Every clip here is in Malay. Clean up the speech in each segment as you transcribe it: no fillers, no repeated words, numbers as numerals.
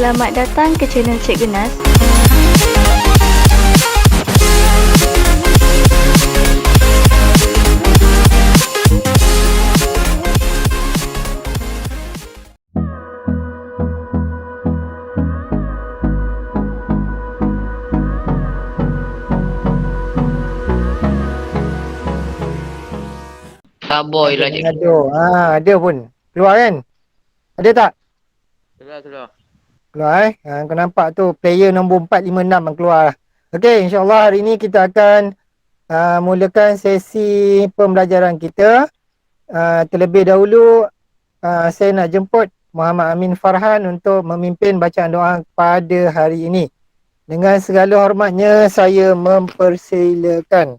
Selamat datang ke channel Cik Genas. Tak boy lah cik. Ada pun. Keluar kan? Ada tak? Sudah. Keluar kau nampak tu player nombor 456 yang keluar lah. Okey, insyaAllah hari ni kita akan mulakan sesi pembelajaran kita. Terlebih dahulu saya nak jemput Muhammad Amin Farhan untuk memimpin bacaan doa pada hari ini. Dengan segala hormatnya saya mempersilakan.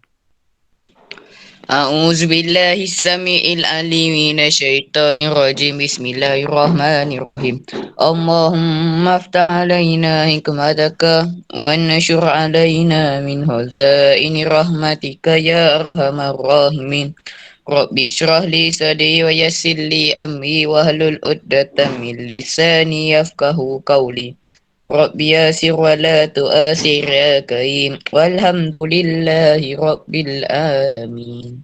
A'udzubillahi samiil alim minasyaitonir rajim. Bismillahirrahmanirrahim. Allahumma aftah alaina hikmataka wa nashur alaina min hazaini rahmatika ya arhamar rahimin. Rabbi syrah li sadri wa yassir li amri wahlul 'uqdatam min lisani yafqahu qawli. Rabbi yasir wa la tu'asir ya karim. Walhamdulillahi rabbil alamin.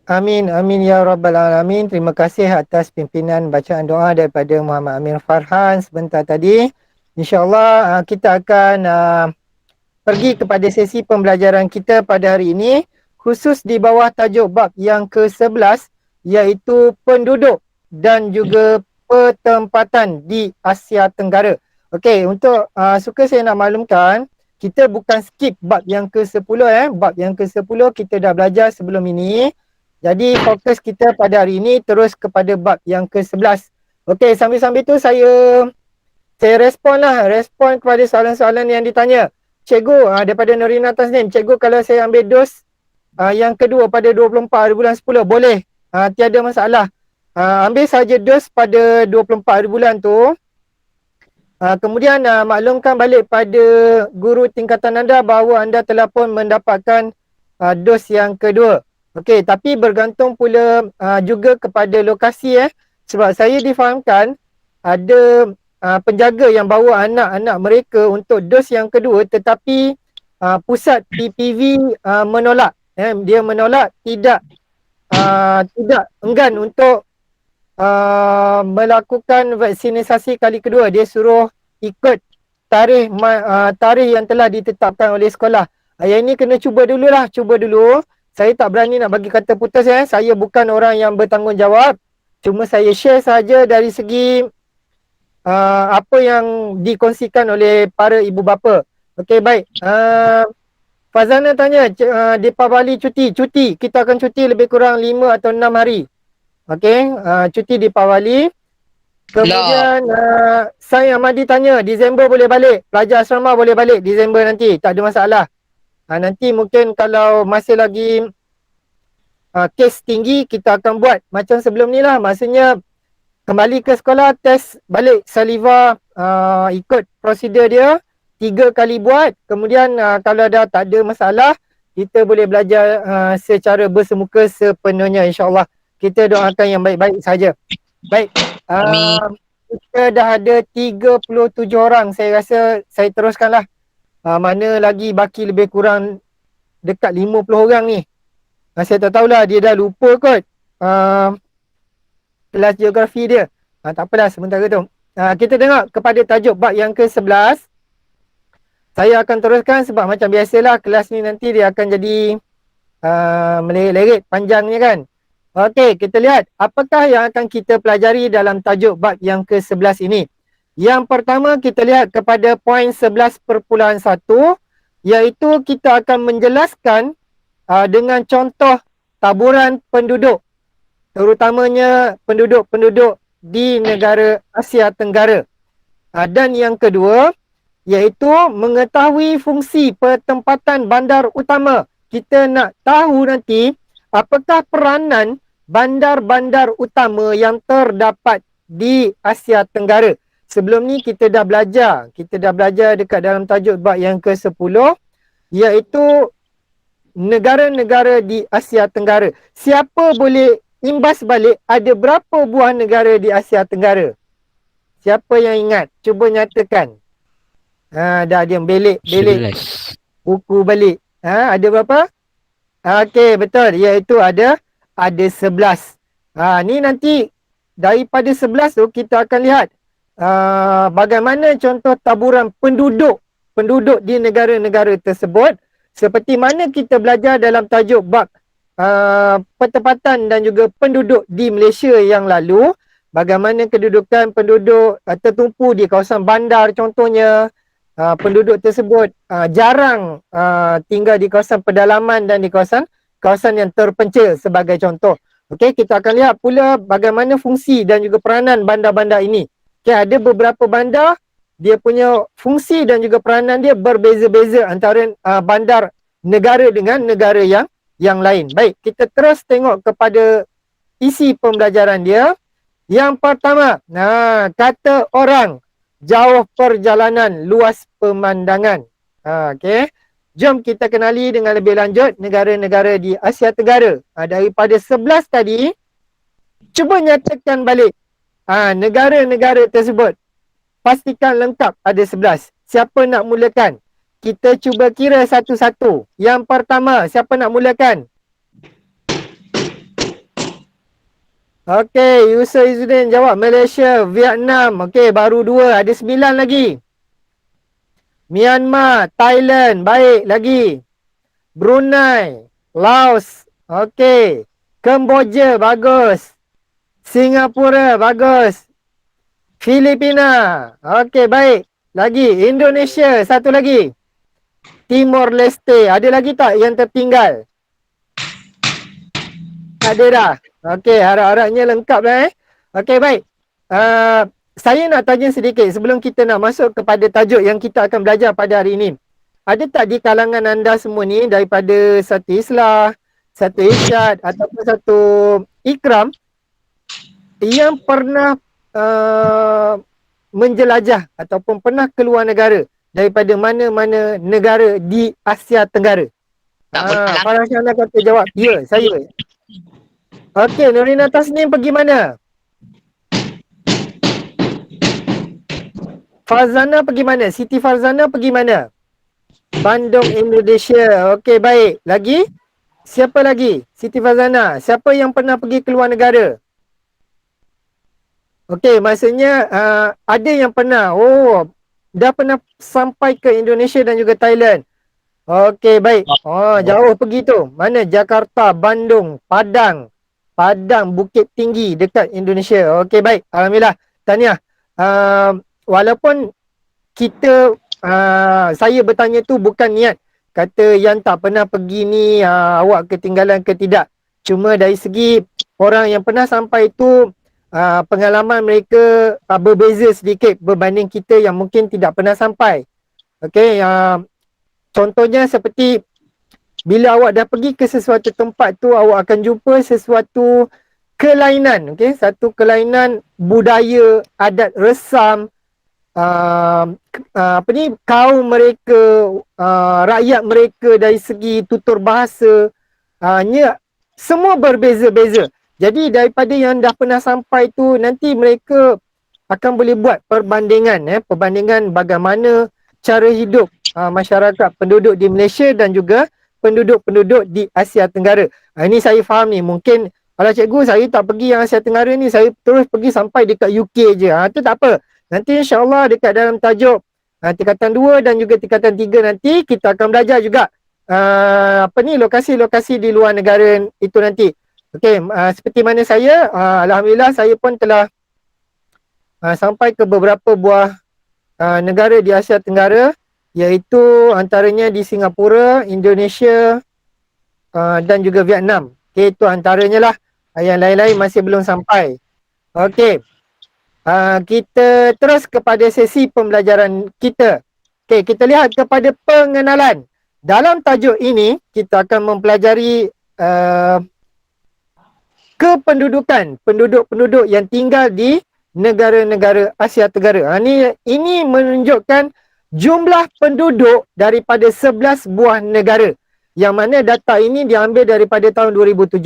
Amin, amin ya rabbal alamin. Terima kasih atas pimpinan bacaan doa daripada Muhammad Amin Farhan sebentar tadi. InsyaAllah kita akan pergi kepada sesi pembelajaran kita pada hari ini, khusus di bawah tajuk bab yang ke-11, iaitu penduduk dan juga pertempatan di Asia Tenggara. Okey, untuk suka saya nak maklumkan, kita bukan skip bab yang ke-10 Bab yang ke-10 kita dah belajar sebelum ini. Jadi fokus kita pada hari ini terus kepada bab yang ke-11. Okey, sambil-sambil tu saya respon kepada soalan-soalan yang ditanya. Cikgu, daripada Norina Tasnim, cikgu kalau saya ambil dos yang kedua pada 24 hari bulan 10, boleh? Tiada masalah. Ambil saja dos pada 24 hari bulan tu. Kemudian maklumkan balik pada guru tingkatan anda bahawa anda telah pun mendapatkan dos yang kedua. Okey, tapi bergantung pula juga kepada lokasi sebab saya difahamkan ada penjaga yang bawa anak-anak mereka untuk dos yang kedua, tetapi pusat PPV menolak. Dia menolak, tidak enggan untuk melakukan vaksinisasi kali kedua. Dia suruh ikut tarikh yang telah ditetapkan oleh sekolah. Yang ini kena cuba dulu. Saya tak berani nak bagi kata putus Saya bukan orang yang bertanggungjawab. Cuma saya share saja dari segi apa yang dikongsikan oleh para ibu bapa. Okey, baik. Fazana tanya, di Bali cuti. Kita akan cuti lebih kurang 5 atau 6 hari. Okey, cuti di Bali. Kemudian saya Ahmadi tanya, Disember boleh balik? Pelajar asrama boleh balik Disember nanti, tak ada masalah. Nanti mungkin kalau masih lagi kes tinggi, kita akan buat macam sebelum ni lah. Maksudnya kembali ke sekolah, test balik saliva, ikut prosedur dia, 3 kali buat. Kemudian kalau dah tak ada masalah, kita boleh belajar secara bersemuka sepenuhnya, insyaAllah. Kita doakan yang baik-baik saja. Baik, kita dah ada 37 orang. Saya rasa saya teruskanlah. Mana lagi baki lebih kurang dekat 50 orang ni. Saya tak tahulah, dia dah lupa kot kelas geografi dia. Tak apalah sementara tu. Kita tengok kepada tajuk bab yang ke-11. Saya akan teruskan sebab macam biasalah kelas ni nanti dia akan jadi melerit panjangnya kan. Okey, kita lihat apakah yang akan kita pelajari dalam tajuk bab yang ke-11 ini. Yang pertama kita lihat kepada poin 11.1, iaitu kita akan menjelaskan dengan contoh taburan penduduk, terutamanya penduduk-penduduk di negara Asia Tenggara. Dan yang kedua, iaitu mengetahui fungsi pertempatan bandar utama. Kita nak tahu nanti apakah peranan bandar-bandar utama yang terdapat di Asia Tenggara. Sebelum ni kita dah belajar dekat dalam tajuk bab yang ke-10, iaitu negara-negara di Asia Tenggara. Siapa boleh imbas balik ada berapa buah negara di Asia Tenggara? Siapa yang ingat? Cuba nyatakan. Dah diam. Belik 11. buku balik. Ada berapa? Okey, betul. Iaitu ada 11. Ni nanti daripada 11 tu kita akan lihat bagaimana contoh taburan penduduk di negara-negara tersebut, seperti mana kita belajar dalam tajuk bab pertempatan dan juga penduduk di Malaysia yang lalu. Bagaimana kedudukan penduduk tertumpu di kawasan bandar contohnya. Penduduk tersebut jarang tinggal di kawasan pedalaman dan di kawasan yang terpencil sebagai contoh. Okey, kita akan lihat pula bagaimana fungsi dan juga peranan bandar-bandar ini. Okey, ada beberapa bandar, dia punya fungsi dan juga peranan dia berbeza-beza antara bandar negara dengan negara yang lain. Baik, kita terus tengok kepada isi pembelajaran dia. Yang pertama, kata orang, jauh perjalanan, luas pemandangan. Okey. Jom kita kenali dengan lebih lanjut negara-negara di Asia Tenggara. Daripada 11 tadi, cuba nyatakan balik negara-negara tersebut. Pastikan lengkap ada 11. Siapa nak mulakan? Kita cuba kira satu-satu. Yang pertama, siapa nak mulakan? Okey, Yusuf Izzuddin jawab Malaysia, Vietnam. Okey, baru 2. Ada 9 lagi. Myanmar, Thailand. Baik, lagi. Brunei, Laos. Okey. Kemboja, bagus. Singapura, bagus. Filipina. Okey, baik. Lagi. Indonesia, satu lagi. Timor Leste. Ada lagi tak yang tertinggal? Ada dah. Okey, harap-harapnya lengkap dah Okey, baik. Saya nak tanya sedikit sebelum kita nak masuk kepada tajuk yang kita akan belajar pada hari ini. Ada tak di kalangan anda semua ni daripada satu Islah, satu Irsyad ataupun satu Ikram yang pernah menjelajah ataupun pernah keluar negara daripada mana-mana negara di Asia Tenggara? Farah Syahna kata jawab, ya, saya. Okey, Nurina Tasnim pergi mana? Farzana pergi mana? Siti Farzana pergi mana? Bandung, Indonesia. Okey, baik. Lagi? Siapa lagi? Siti Farzana. Siapa yang pernah pergi keluar negara? Okey, maksudnya ada yang pernah. Oh, dah pernah sampai ke Indonesia dan juga Thailand. Okey, baik. Jauh pergi tu. Mana? Jakarta, Bandung, Padang, Bukit Tinggi dekat Indonesia. Okey, baik. Alhamdulillah. Tahniah. Walaupun kita, saya bertanya tu bukan niat kata yang tak pernah pergi ni awak ketinggalan ke tidak. Cuma dari segi orang yang pernah sampai tu, pengalaman mereka berbeza sedikit berbanding kita yang mungkin tidak pernah sampai. Okey, contohnya seperti bila awak dah pergi ke sesuatu tempat tu, awak akan jumpa sesuatu kelainan, okey, satu kelainan budaya, adat resam, kaum mereka, rakyat mereka dari segi tutur bahasa, semua berbeza-beza. Jadi daripada yang dah pernah sampai tu, nanti mereka akan boleh buat perbandingan, perbandingan bagaimana cara hidup masyarakat penduduk di Malaysia dan juga penduduk-penduduk di Asia Tenggara. Ini saya faham ni. Mungkin kalau cikgu saya tak pergi yang Asia Tenggara ni, saya terus pergi sampai dekat UK je. Itu tak apa. Nanti insyaAllah dekat dalam tajuk tingkatan 2 dan juga tingkatan 3 nanti kita akan belajar juga lokasi-lokasi di luar negara itu nanti. Okey, seperti mana saya, alhamdulillah saya pun telah sampai ke beberapa buah negara di Asia Tenggara, iaitu antaranya di Singapura, Indonesia dan juga Vietnam. Okey, itu antaranya lah. Yang lain-lain masih belum sampai. Okey, kita terus kepada sesi pembelajaran kita. Okey, kita lihat kepada pengenalan. Dalam tajuk ini kita akan mempelajari kependudukan penduduk-penduduk yang tinggal di negara-negara Asia Tenggara. Ini menunjukkan jumlah penduduk daripada 11 buah negara. Yang mana data ini diambil daripada tahun 2017.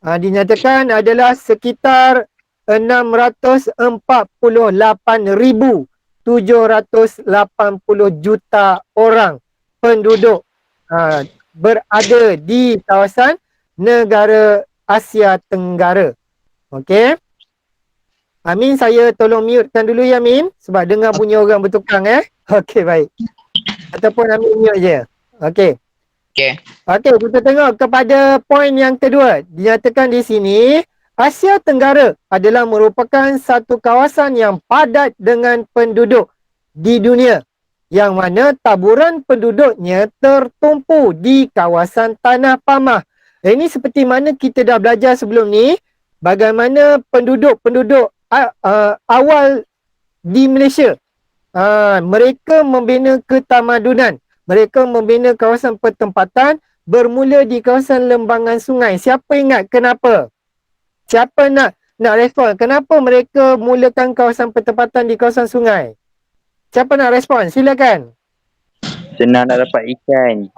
Dinyatakan adalah sekitar 648,780 juta orang penduduk berada di kawasan negara Asia Tenggara. Okey. Amin, saya tolong mutekan dulu ya Amin, sebab dengar bunyi orang bertukang Okey, baik. Ataupun Amin mute je. Okey. Okey. Okey, kita tengok kepada poin yang kedua. Dinyatakan di sini, Asia Tenggara adalah merupakan satu kawasan yang padat dengan penduduk di dunia, yang mana taburan penduduknya tertumpu di kawasan Tanah Pamah. Ini seperti mana kita dah belajar sebelum ni, bagaimana penduduk-penduduk awal di Malaysia, mereka membina ketamadunan, mereka membina kawasan pertempatan bermula di kawasan lembangan sungai. Siapa ingat kenapa? Siapa nak respon? Kenapa mereka mulakan kawasan pertempatan di kawasan sungai? Siapa nak respon? Silakan. Senang nak dapat ikan.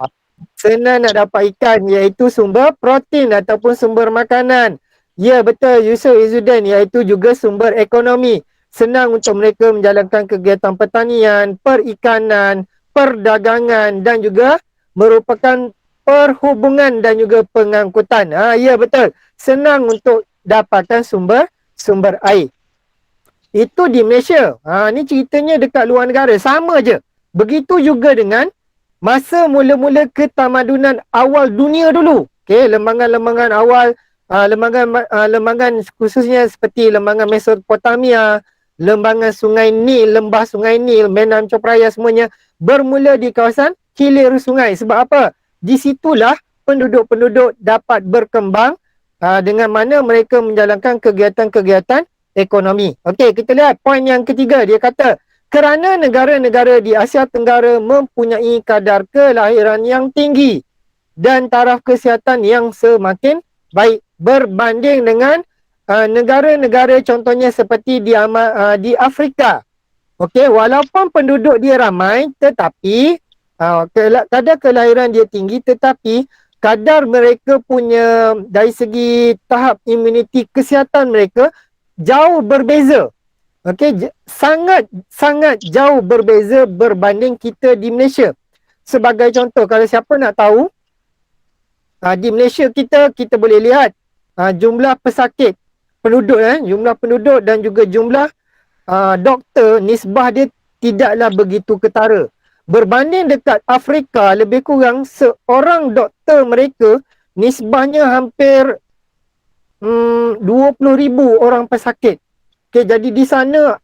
Senang nak dapat ikan, iaitu sumber protein ataupun sumber makanan. Ya, betul Yusuf Izzuddin, iaitu juga sumber ekonomi. Senang untuk mereka menjalankan kegiatan pertanian, perikanan, perdagangan dan juga merupakan perhubungan dan juga pengangkutan. Ya, betul. Senang untuk dapatkan sumber air. Itu di Malaysia. Ni ceritanya dekat luar negara. Sama je. Begitu juga dengan masa mula-mula ketamadunan awal dunia dulu. Okey, lembangan-lembangan awal, lembangan khususnya seperti lembangan Mesopotamia, lembangan Sungai Nil, lembah Sungai Nil, Menam Copraya, semuanya bermula di kawasan hilir sungai. Sebab apa? Di situlah penduduk-penduduk dapat berkembang dengan mana mereka menjalankan kegiatan-kegiatan ekonomi. Okey, kita lihat poin yang ketiga. Dia kata, kerana negara-negara di Asia Tenggara mempunyai kadar kelahiran yang tinggi dan taraf kesihatan yang semakin baik berbanding dengan negara-negara contohnya seperti di Afrika. Okey, walaupun penduduk dia ramai tetapi kadar kelahiran dia tinggi, tetapi kadar mereka punya dari segi tahap imuniti kesihatan mereka jauh berbeza. Okey, sangat jauh berbeza berbanding kita di Malaysia. Sebagai contoh, kalau siapa nak tahu, di Malaysia kita boleh lihat jumlah pesakit penduduk, jumlah penduduk dan juga jumlah doktor, nisbah dia tidaklah begitu ketara. Berbanding dekat Afrika, lebih kurang seorang doktor mereka nisbahnya hampir 20,000 orang pesakit. Okay, jadi di sana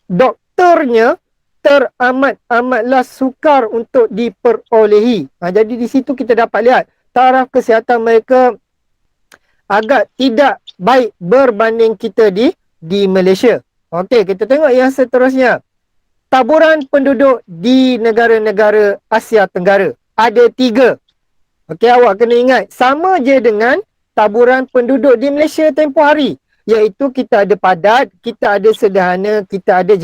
doktornya teramatlah sukar untuk diperolehi. Jadi di situ kita dapat lihat taraf kesihatan mereka agak tidak baik berbanding kita di Malaysia. Okey, kita tengok yang seterusnya. Taburan penduduk di negara-negara Asia Tenggara ada 3. Okey, awak kena ingat, sama je dengan taburan penduduk di Malaysia tempoh hari, iaitu kita ada padat, kita ada sederhana, kita ada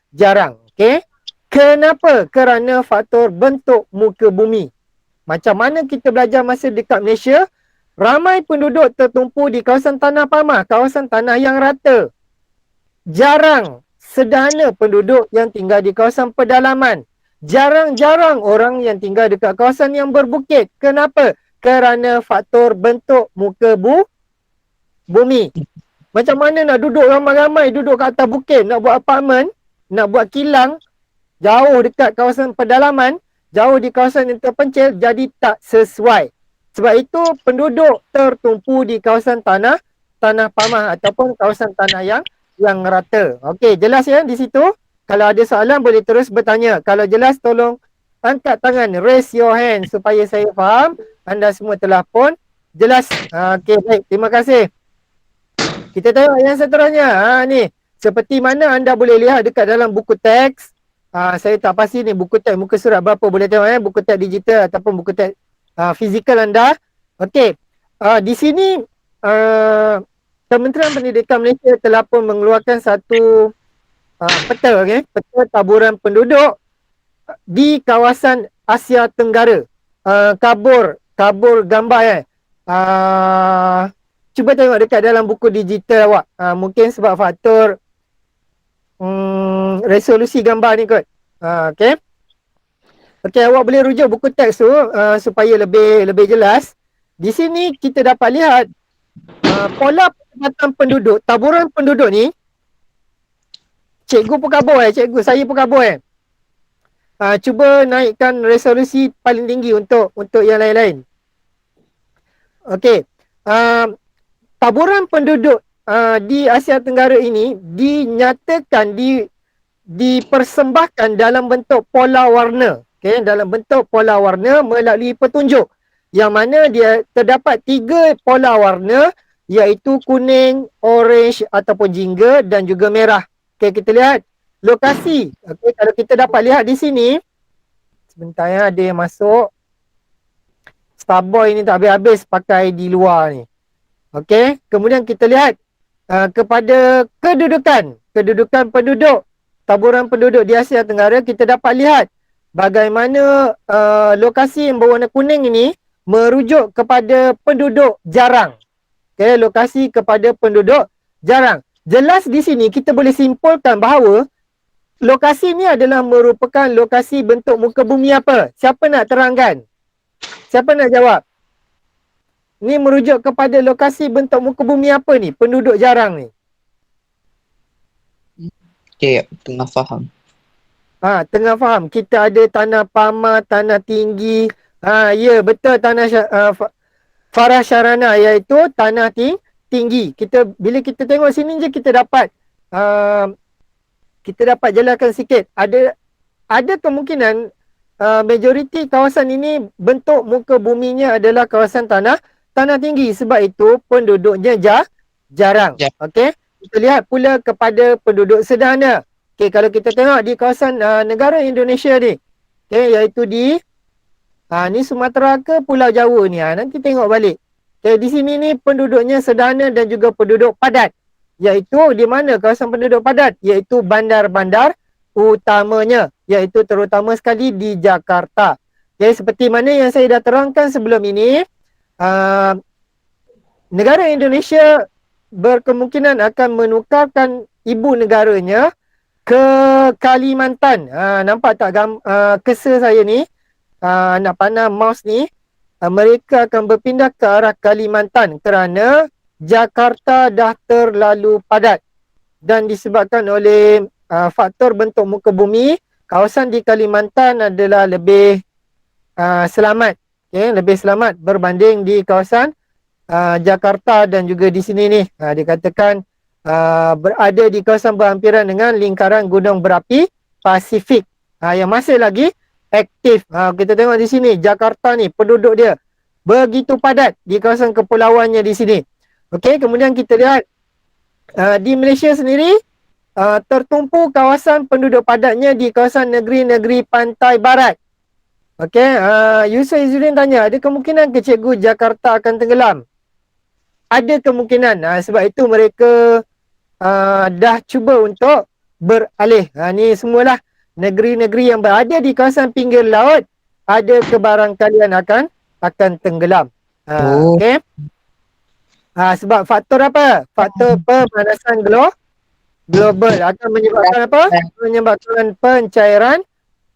jarang. Okey, kenapa? Kerana faktor bentuk muka bumi. Macam mana kita belajar masa dekat Malaysia, ramai penduduk tertumpu di kawasan Tanah Pamah, kawasan tanah yang rata. Jarang sederhana penduduk yang tinggal di kawasan pedalaman. Jarang-jarang orang yang tinggal dekat kawasan yang berbukit. Kenapa? Kerana faktor bentuk muka bumi. Macam mana nak duduk ramai-ramai duduk kat atas bukit, nak buat apartmen, nak buat kilang, jauh dekat kawasan pedalaman, jauh di kawasan yang terpencil, jadi tak sesuai. Sebab itu penduduk tertumpu di kawasan tanah Pamah ataupun kawasan tanah yang rata. Okey, jelas ya di situ? Kalau ada soalan boleh terus bertanya. Kalau jelas tolong angkat tangan, raise your hand supaya saya faham anda semua telah pun jelas. Okey, baik. Terima kasih. Kita tengok yang seterusnya. Ni, seperti mana anda boleh lihat dekat dalam buku teks. Saya tak pasti ni buku teks, muka surat berapa, boleh tengok buku teks digital ataupun buku teks fizikal anda. Okey. Di sini Kementerian Pendidikan Malaysia telah pun mengeluarkan satu peta, peta taburan penduduk di kawasan Asia Tenggara. Kabur gambar cuba tengok dekat dalam buku digital awak. Mungkin sebab faktor resolusi gambar ni kot. Okay. Okay, awak boleh rujuk buku teks tu supaya lebih jelas. Di sini kita dapat lihat pola perkhidmatan penduduk, taburan penduduk ni. Cikgu pun kabur cikgu, saya pun kabur cuba naikkan resolusi paling tinggi untuk yang lain-lain. Okey. Taburan penduduk di Asia Tenggara ini dinyatakan dipersembahkan dalam bentuk pola warna. Okey, dalam bentuk pola warna melalui petunjuk. Yang mana dia terdapat 3 pola warna, iaitu kuning, orange ataupun jingga dan juga merah. Okey, kita lihat lokasi. Okey, kalau kita dapat lihat di sini, sebentar ya, ada yang masuk. Starboy ni tak habis-habis pakai di luar ni. Okey, kemudian kita lihat kepada kedudukan penduduk, taburan penduduk di Asia Tenggara, kita dapat lihat bagaimana lokasi yang berwarna kuning ini merujuk kepada penduduk jarang. Okey, lokasi kepada penduduk jarang. Jelas di sini kita boleh simpulkan bahawa lokasi ni adalah merupakan lokasi bentuk muka bumi apa? Siapa nak terangkan? Siapa nak jawab? Ni merujuk kepada lokasi bentuk muka bumi apa ni? Penduduk jarang ni. Okay, tengah faham. Tengah faham. Kita ada tanah Pama, tanah tinggi. Ya, betul tanah Farah Syarana, iaitu tanah tinggi. Bila kita tengok sini je kita dapat jelaskan sikit. Ada kemungkinan majoriti kawasan ini bentuk muka buminya adalah kawasan tanah tinggi, sebab itu penduduknya jarang. Okey, kita lihat pula kepada penduduk sederhana. Okey, kalau kita tengok di kawasan negara Indonesia ni, okey, iaitu di ni Sumatera ke Pulau Jawa ni, nanti tengok balik. Okay, di sini ni penduduknya sederhana dan juga penduduk padat. Iaitu di mana kawasan penduduk padat? Iaitu bandar-bandar utamanya. Iaitu terutama sekali di Jakarta. Okay, seperti mana yang saya dah terangkan sebelum ini, negara Indonesia berkemungkinan akan menukarkan ibu negaranya ke Kalimantan. Nampak tak kesa saya ni? Nak panah mouse ni. Mereka akan berpindah ke arah Kalimantan kerana Jakarta dah terlalu padat. Dan disebabkan oleh faktor bentuk muka bumi, kawasan di Kalimantan adalah lebih selamat. Okay, lebih selamat berbanding di kawasan Jakarta dan juga di sini ni. Dikatakan berada di kawasan berhampiran dengan lingkaran gunung berapi Pasifik yang masih lagi aktif. Kita tengok di sini Jakarta ni penduduk dia begitu padat di kawasan kepulauannya di sini. Okey, kemudian kita lihat di Malaysia sendiri tertumpu kawasan penduduk padatnya di kawasan negeri-negeri pantai barat. Okey, Yusuf Izzuddin tanya, ada kemungkinan ke cikgu Jakarta akan tenggelam? Ada kemungkinan. Sebab itu mereka dah cuba untuk beralih. Ni semualah negeri-negeri yang berada di kawasan pinggir laut, ada kebarangkalian akan tenggelam. Okey. Sebab faktor apa? Faktor pemanasan global akan menyebabkan apa? Menyebabkan pencairan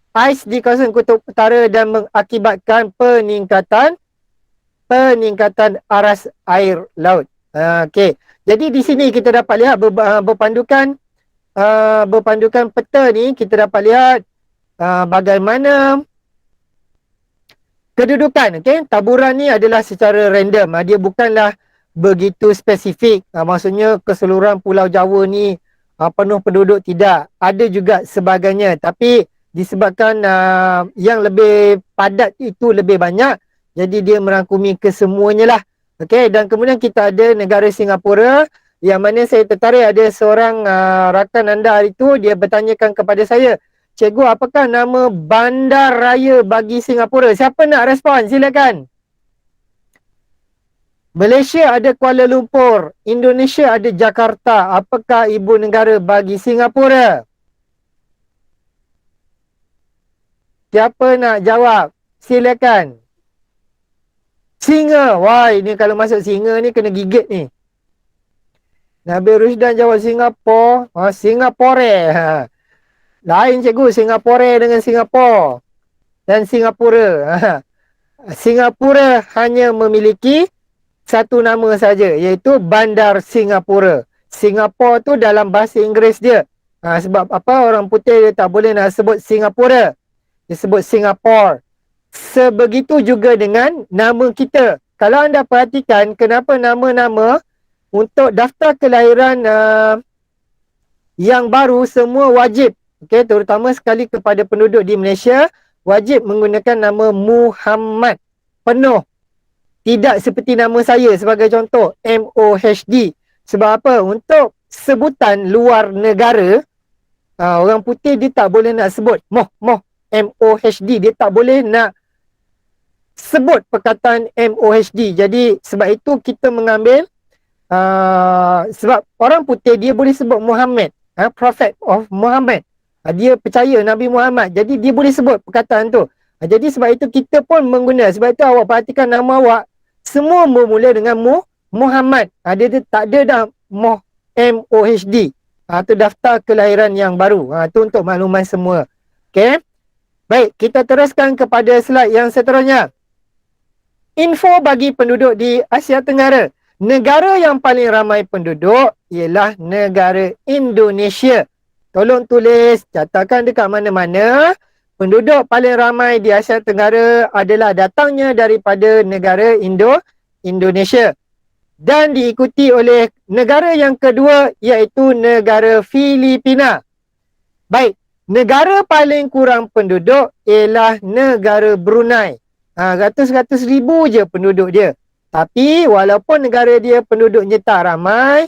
ais di kawasan kutub utara dan mengakibatkan peningkatan aras air laut. Okey. Jadi di sini kita dapat lihat berpandukan peta ni, kita dapat lihat bagaimana kedudukan. Okay? Taburan ni adalah secara random. Dia bukanlah begitu spesifik. Maksudnya keseluruhan Pulau Jawa ni penuh penduduk, tidak. Ada juga sebagainya. Tapi disebabkan yang lebih padat itu lebih banyak, jadi dia merangkumi kesemuanya lah. Okay? Dan kemudian kita ada negara Singapura, yang mana saya tertarik ada seorang rakan anda hari tu, dia bertanyakan kepada saya, cikgu, apakah nama bandar raya bagi Singapura? Siapa nak respon? Silakan. Malaysia ada Kuala Lumpur, Indonesia ada Jakarta. Apakah ibu negara bagi Singapura? Siapa nak jawab? Silakan. Singa. Wah, ini kalau masuk singa ni kena gigit ni. Nabil Rusdan jawab Singapura. Singapore. Lain cikgu, Singapore dengan Singapura. Dan Singapura. Singapura hanya memiliki satu nama saja, iaitu Bandar Singapura. Singapura tu dalam bahasa Inggeris dia. Sebab apa orang putih dia tak boleh nak sebut Singapura. Dia sebut Singapore. Sebegitu juga dengan nama kita. Kalau anda perhatikan kenapa nama-nama untuk daftar kelahiran yang baru semua wajib. Okey, terutama sekali kepada penduduk di Malaysia, wajib menggunakan nama Muhammad penuh. Tidak seperti nama saya sebagai contoh, MOHD. Sebab apa? Untuk sebutan luar negara, orang putih dia tak boleh nak sebut MOHD. Dia tak boleh nak sebut perkataan MOHD. Jadi sebab itu kita mengambil sebab orang putih dia boleh sebut Muhammad, Prophet of Muhammad. Dia percaya Nabi Muhammad. Jadi dia boleh sebut perkataan tu. Jadi sebab itu kita pun menggunakan. Sebab itu awak perhatikan nama awak semua bermula dengan Muhammad. Dia tak ada dah MOHD. Itu daftar kelahiran yang baru. Itu untuk makluman semua. Okey. Baik, kita teruskan kepada slide yang seterusnya. Info bagi penduduk di Asia Tenggara. Negara yang paling ramai penduduk ialah negara Indonesia. Tolong tulis, catatkan dekat mana-mana. Penduduk paling ramai di Asia Tenggara adalah datangnya daripada negara Indonesia. Dan diikuti oleh negara yang kedua iaitu negara Filipina. Baik, negara paling kurang penduduk ialah negara Brunei. Ratus-ratus ribu je penduduk dia. Tapi walaupun negara dia penduduknya tak ramai,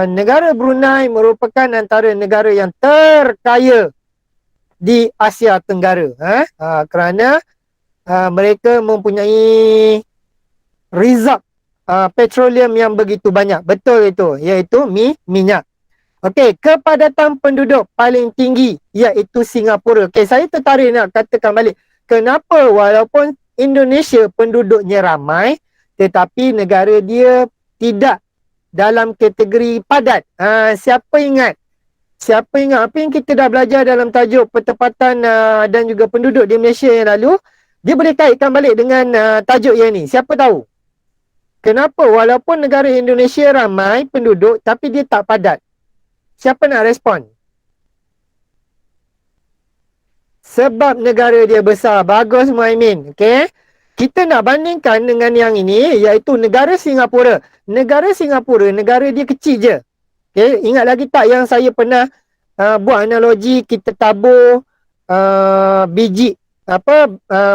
negara Brunei merupakan antara negara yang terkaya di Asia Tenggara. Kerana mereka mempunyai reserve petroleum yang begitu banyak. Betul itu, iaitu minyak. Okey, kepadatan penduduk paling tinggi iaitu Singapura. Okey, saya tertarik nak katakan balik. Kenapa walaupun Indonesia penduduknya ramai, tetapi negara dia tidak dalam kategori padat. Siapa ingat? Siapa ingat apa yang kita dah belajar dalam tajuk pertempatan dan juga penduduk di Malaysia yang lalu? Dia boleh kaitkan balik dengan tajuk yang ni. Siapa tahu? Kenapa walaupun negara Indonesia ramai penduduk tapi dia tak padat? Siapa nak respon? Sebab negara dia besar. Bagus Muhaimin. Okey. Kita nak bandingkan dengan yang ini iaitu negara Singapura. Negara Singapura, negara dia kecil je. Okay, ingat lagi tak yang saya pernah buat analogi kita tabur biji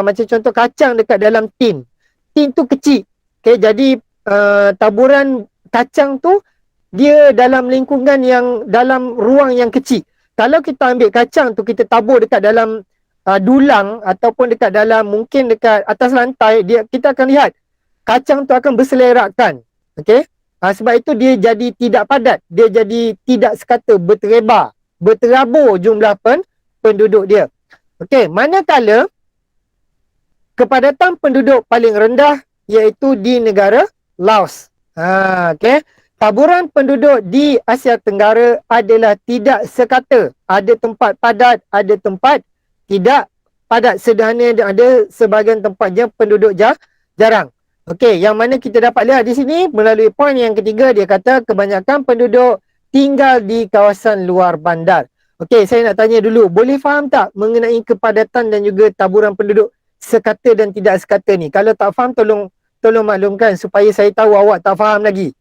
macam contoh kacang dekat dalam tin. Tin tu kecil. Okay, jadi taburan kacang tu dia dalam lingkungan yang dalam ruang yang kecil. Kalau kita ambil kacang tu kita tabur dekat dalam dulang ataupun dekat dalam mungkin dekat atas lantai, kita akan lihat kacang tu akan berselerakkan. Okey. Sebab itu dia jadi tidak padat, dia jadi tidak sekata berterabur jumlah penduduk dia. Okey, manakala kepadatan penduduk paling rendah iaitu di negara Laos. Okey. Taburan penduduk di Asia Tenggara adalah tidak sekata. Ada tempat padat, ada tempat tidak padat. Sederhana ada sebahagian tempat yang penduduk jarang. Okey, yang mana kita dapat lihat di sini melalui poin yang ketiga, dia kata kebanyakan penduduk tinggal di kawasan luar bandar. Okey, saya nak tanya dulu, boleh faham tak mengenai kepadatan dan juga taburan penduduk sekata dan tidak sekata ni? Kalau tak faham tolong maklumkan supaya saya tahu awak tak faham lagi.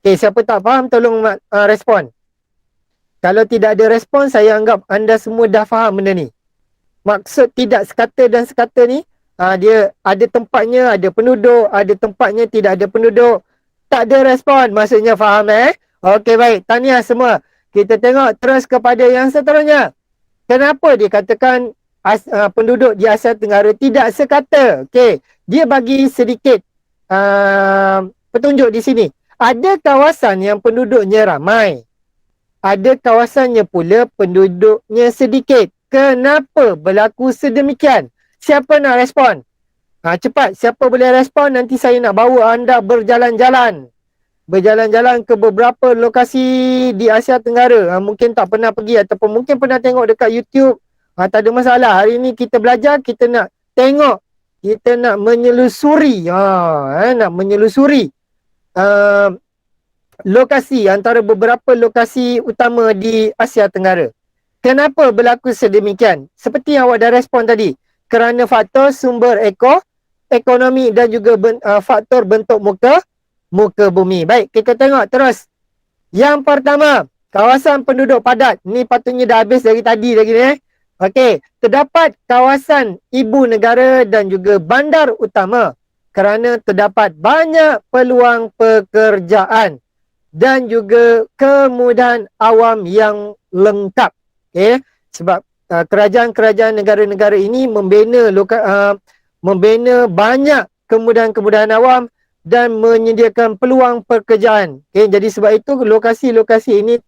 Okey, siapa tak faham tolong respon. Kalau tidak ada respon, saya anggap anda semua dah faham benda ni. Maksud tidak sekata dan sekata ni, dia ada tempatnya ada penduduk, ada tempatnya tidak ada penduduk. Tak ada respon, maksudnya faham Okey, baik, tahniah semua. Kita tengok terus kepada yang seterusnya. Kenapa dia katakan penduduk di Asia Tenggara tidak sekata? Okey, dia bagi sedikit petunjuk di sini. Ada kawasan yang penduduknya ramai, ada kawasannya pula penduduknya sedikit. Kenapa berlaku sedemikian? Siapa nak respon? Cepat, siapa boleh respon, nanti saya nak bawa anda berjalan-jalan. Berjalan-jalan ke beberapa lokasi di Asia Tenggara. Mungkin tak pernah pergi ataupun mungkin pernah tengok dekat YouTube. Tak ada masalah. Hari ni kita belajar, kita nak tengok, kita nak menyelusuri. Nak menyelusuri lokasi, antara beberapa lokasi utama di Asia Tenggara. Kenapa berlaku sedemikian? Seperti yang awak dah respon tadi. Kerana faktor sumber ekonomi dan juga faktor bentuk muka bumi. Baik, kita tengok terus. Yang pertama, kawasan penduduk padat. Ni patutnya dah habis dari tadi lagi ni. Okey, terdapat kawasan ibu negara dan juga bandar utama kerana terdapat banyak peluang pekerjaan dan juga kemudahan awam yang lengkap. Okey, sebab kerajaan-kerajaan negara-negara ini membina banyak kemudahan-kemudahan awam dan menyediakan peluang pekerjaan. Okay, jadi sebab itu lokasi-lokasi ini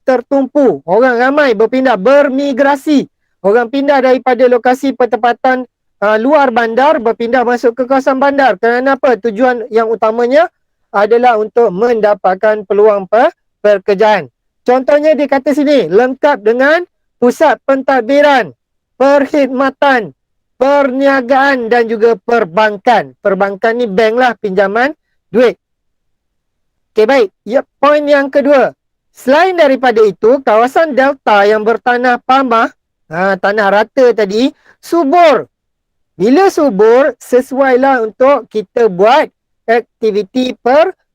tertumpu. Orang ramai berpindah, bermigrasi. Orang pindah daripada lokasi pertempatan luar bandar, berpindah masuk ke kawasan bandar. Kerana apa? Tujuan yang utamanya adalah untuk mendapatkan peluang pekerjaan. Contohnya di kata sini, lengkap dengan pusat pentadbiran, perkhidmatan, perniagaan dan juga perbankan. Perbankan ni bank lah, pinjaman duit. Okey, baik. Ya, poin yang kedua. Selain daripada itu, kawasan delta yang bertanah pamah, tanah rata tadi, subur. Bila subur, sesuailah untuk kita buat aktiviti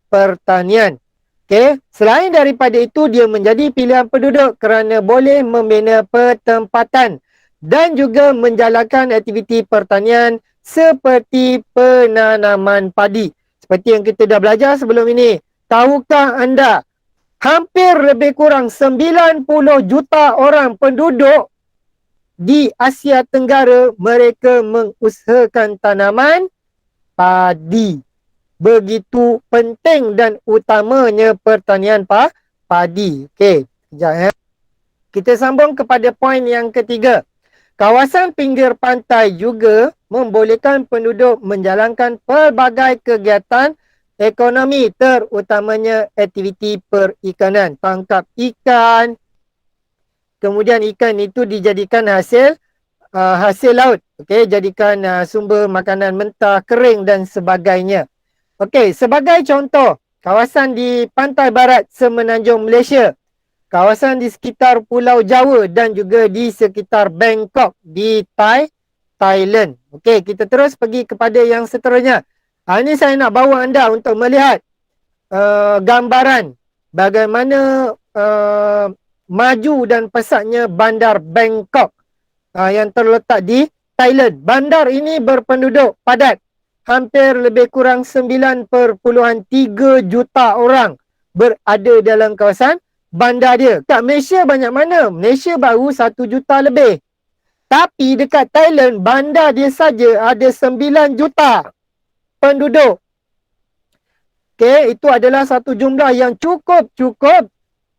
pertanian. Okey, selain daripada itu, dia menjadi pilihan penduduk kerana boleh membina pertempatan dan juga menjalankan aktiviti pertanian seperti penanaman padi. Seperti yang kita dah belajar sebelum ini. Tahukah anda, hampir lebih kurang 90 juta orang penduduk di Asia Tenggara, mereka mengusahakan tanaman padi. Begitu penting dan utamanya pertanian padi. Okey, sekejap ya. Kita sambung kepada poin yang ketiga. Kawasan pinggir pantai juga membolehkan penduduk menjalankan pelbagai kegiatan ekonomi, terutamanya aktiviti perikanan. Tangkap ikan, kemudian ikan itu dijadikan hasil laut. Okey, jadikan sumber makanan mentah, kering dan sebagainya. Okey, sebagai contoh, kawasan di pantai barat semenanjung Malaysia, kawasan di sekitar Pulau Jawa dan juga di sekitar Bangkok di Thailand. Okey, kita terus pergi kepada yang seterusnya. Ini saya nak bawa anda untuk melihat gambaran bagaimana maju dan pesatnya bandar Bangkok yang terletak di Thailand. Bandar ini berpenduduk padat. Hampir lebih kurang 9.3 juta orang berada dalam kawasan bandar dia. Kat Malaysia banyak mana? Malaysia baru 1 juta lebih. Tapi dekat Thailand, bandar dia saja ada 9 juta penduduk. Okey, itu adalah satu jumlah yang cukup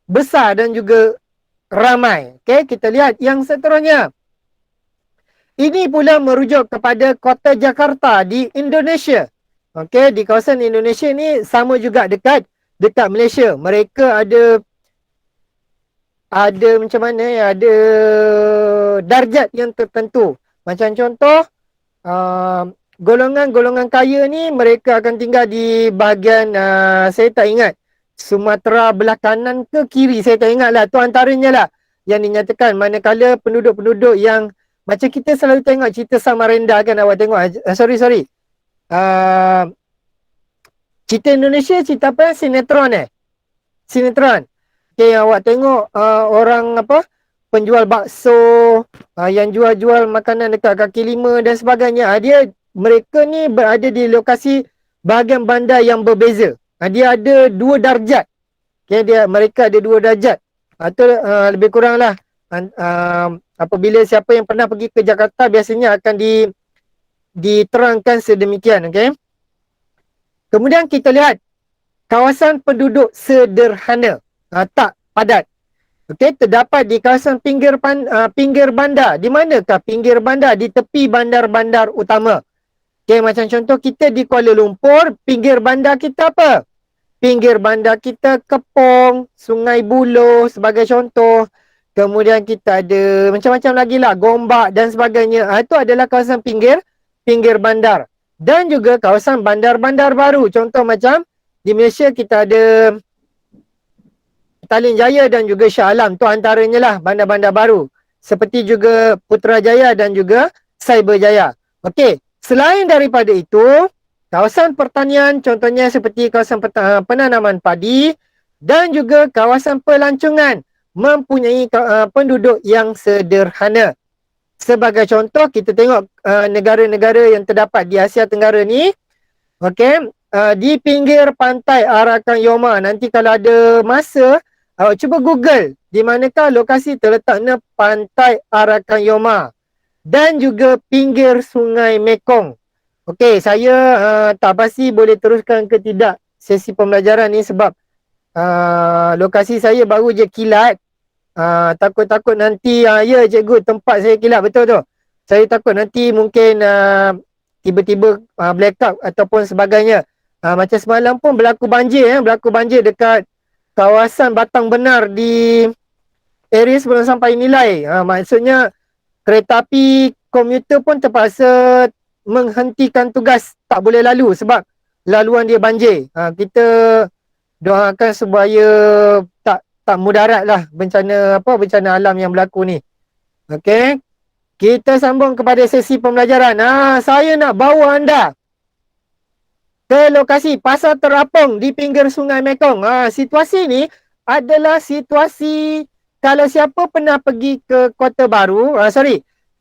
besar dan juga ramai. Okey, kita lihat yang seterusnya. Ini pula merujuk kepada kota Jakarta di Indonesia. Okey, di kawasan Indonesia ni sama juga dekat Malaysia. Mereka ada macam mana ya, ada darjat yang tertentu. Macam contoh, golongan-golongan kaya ni mereka akan tinggal di bahagian, saya tak ingat, Sumatera belah kanan ke kiri, saya tak ingat lah. Tu antaranya lah yang dinyatakan. Manakala penduduk-penduduk yang macam kita selalu tengok cerita Samarinda kan, awak tengok, sorry. Cerita Indonesia, cerita apa? Sinetron. Okay, awak tengok orang penjual bakso, yang jual-jual makanan dekat kaki lima dan sebagainya. Mereka ni berada di lokasi bahagian bandar yang berbeza. Dia ada 2 darjat. Okay, mereka ada 2 darjat. Atau lebih kurang lah. Apabila siapa yang pernah pergi ke Jakarta, biasanya akan diterangkan sedemikian. Okay? Kemudian kita lihat kawasan penduduk sederhana, tak padat. Okay, terdapat di kawasan pinggir bandar. Di manakah pinggir bandar? Di tepi bandar-bandar utama. Okay, macam contoh kita di Kuala Lumpur, pinggir bandar kita apa? Pinggir bandar kita Kepong, Sungai Buloh sebagai contoh. Kemudian kita ada macam-macam lagi lah, Gombak dan sebagainya. Itu adalah kawasan pinggir bandar. Dan juga kawasan bandar-bandar baru. Contoh macam di Malaysia kita ada Petaling Jaya dan juga Shah Alam. Tu antaranya lah bandar-bandar baru. Seperti juga Putrajaya dan juga Cyberjaya. Okey, selain daripada itu, kawasan pertanian contohnya seperti kawasan penanaman padi dan juga kawasan pelancongan mempunyai penduduk yang sederhana. Sebagai contoh, kita tengok negara-negara yang terdapat di Asia Tenggara ni. Okey, di pinggir pantai Arakan Yoma. Nanti kalau ada masa, cuba Google di manakah lokasi terletaknya pantai Arakan Yoma dan juga pinggir Sungai Mekong. Okey, saya tak pasti boleh teruskan ke tidak sesi pembelajaran ni sebab lokasi saya baru je kilat. Takut-takut nanti ya cikgu tempat saya kilat betul tu. Saya takut nanti mungkin tiba-tiba blackout ataupun sebagainya. Macam semalam pun berlaku banjir dekat kawasan Batang Benar di area sebelum sampai Nilai. Maksudnya kereta api komuter pun terpaksa menghentikan tugas, tak boleh lalu sebab laluan dia banjir. Kita doakan supaya tak mudarat lah bencana alam yang berlaku ni. Okey. Kita sambung kepada sesi pembelajaran. Saya nak bawa anda ke lokasi Pasar Terapung di pinggir Sungai Mekong. Situasi ni adalah situasi kalau siapa pernah pergi ke Kota Baru,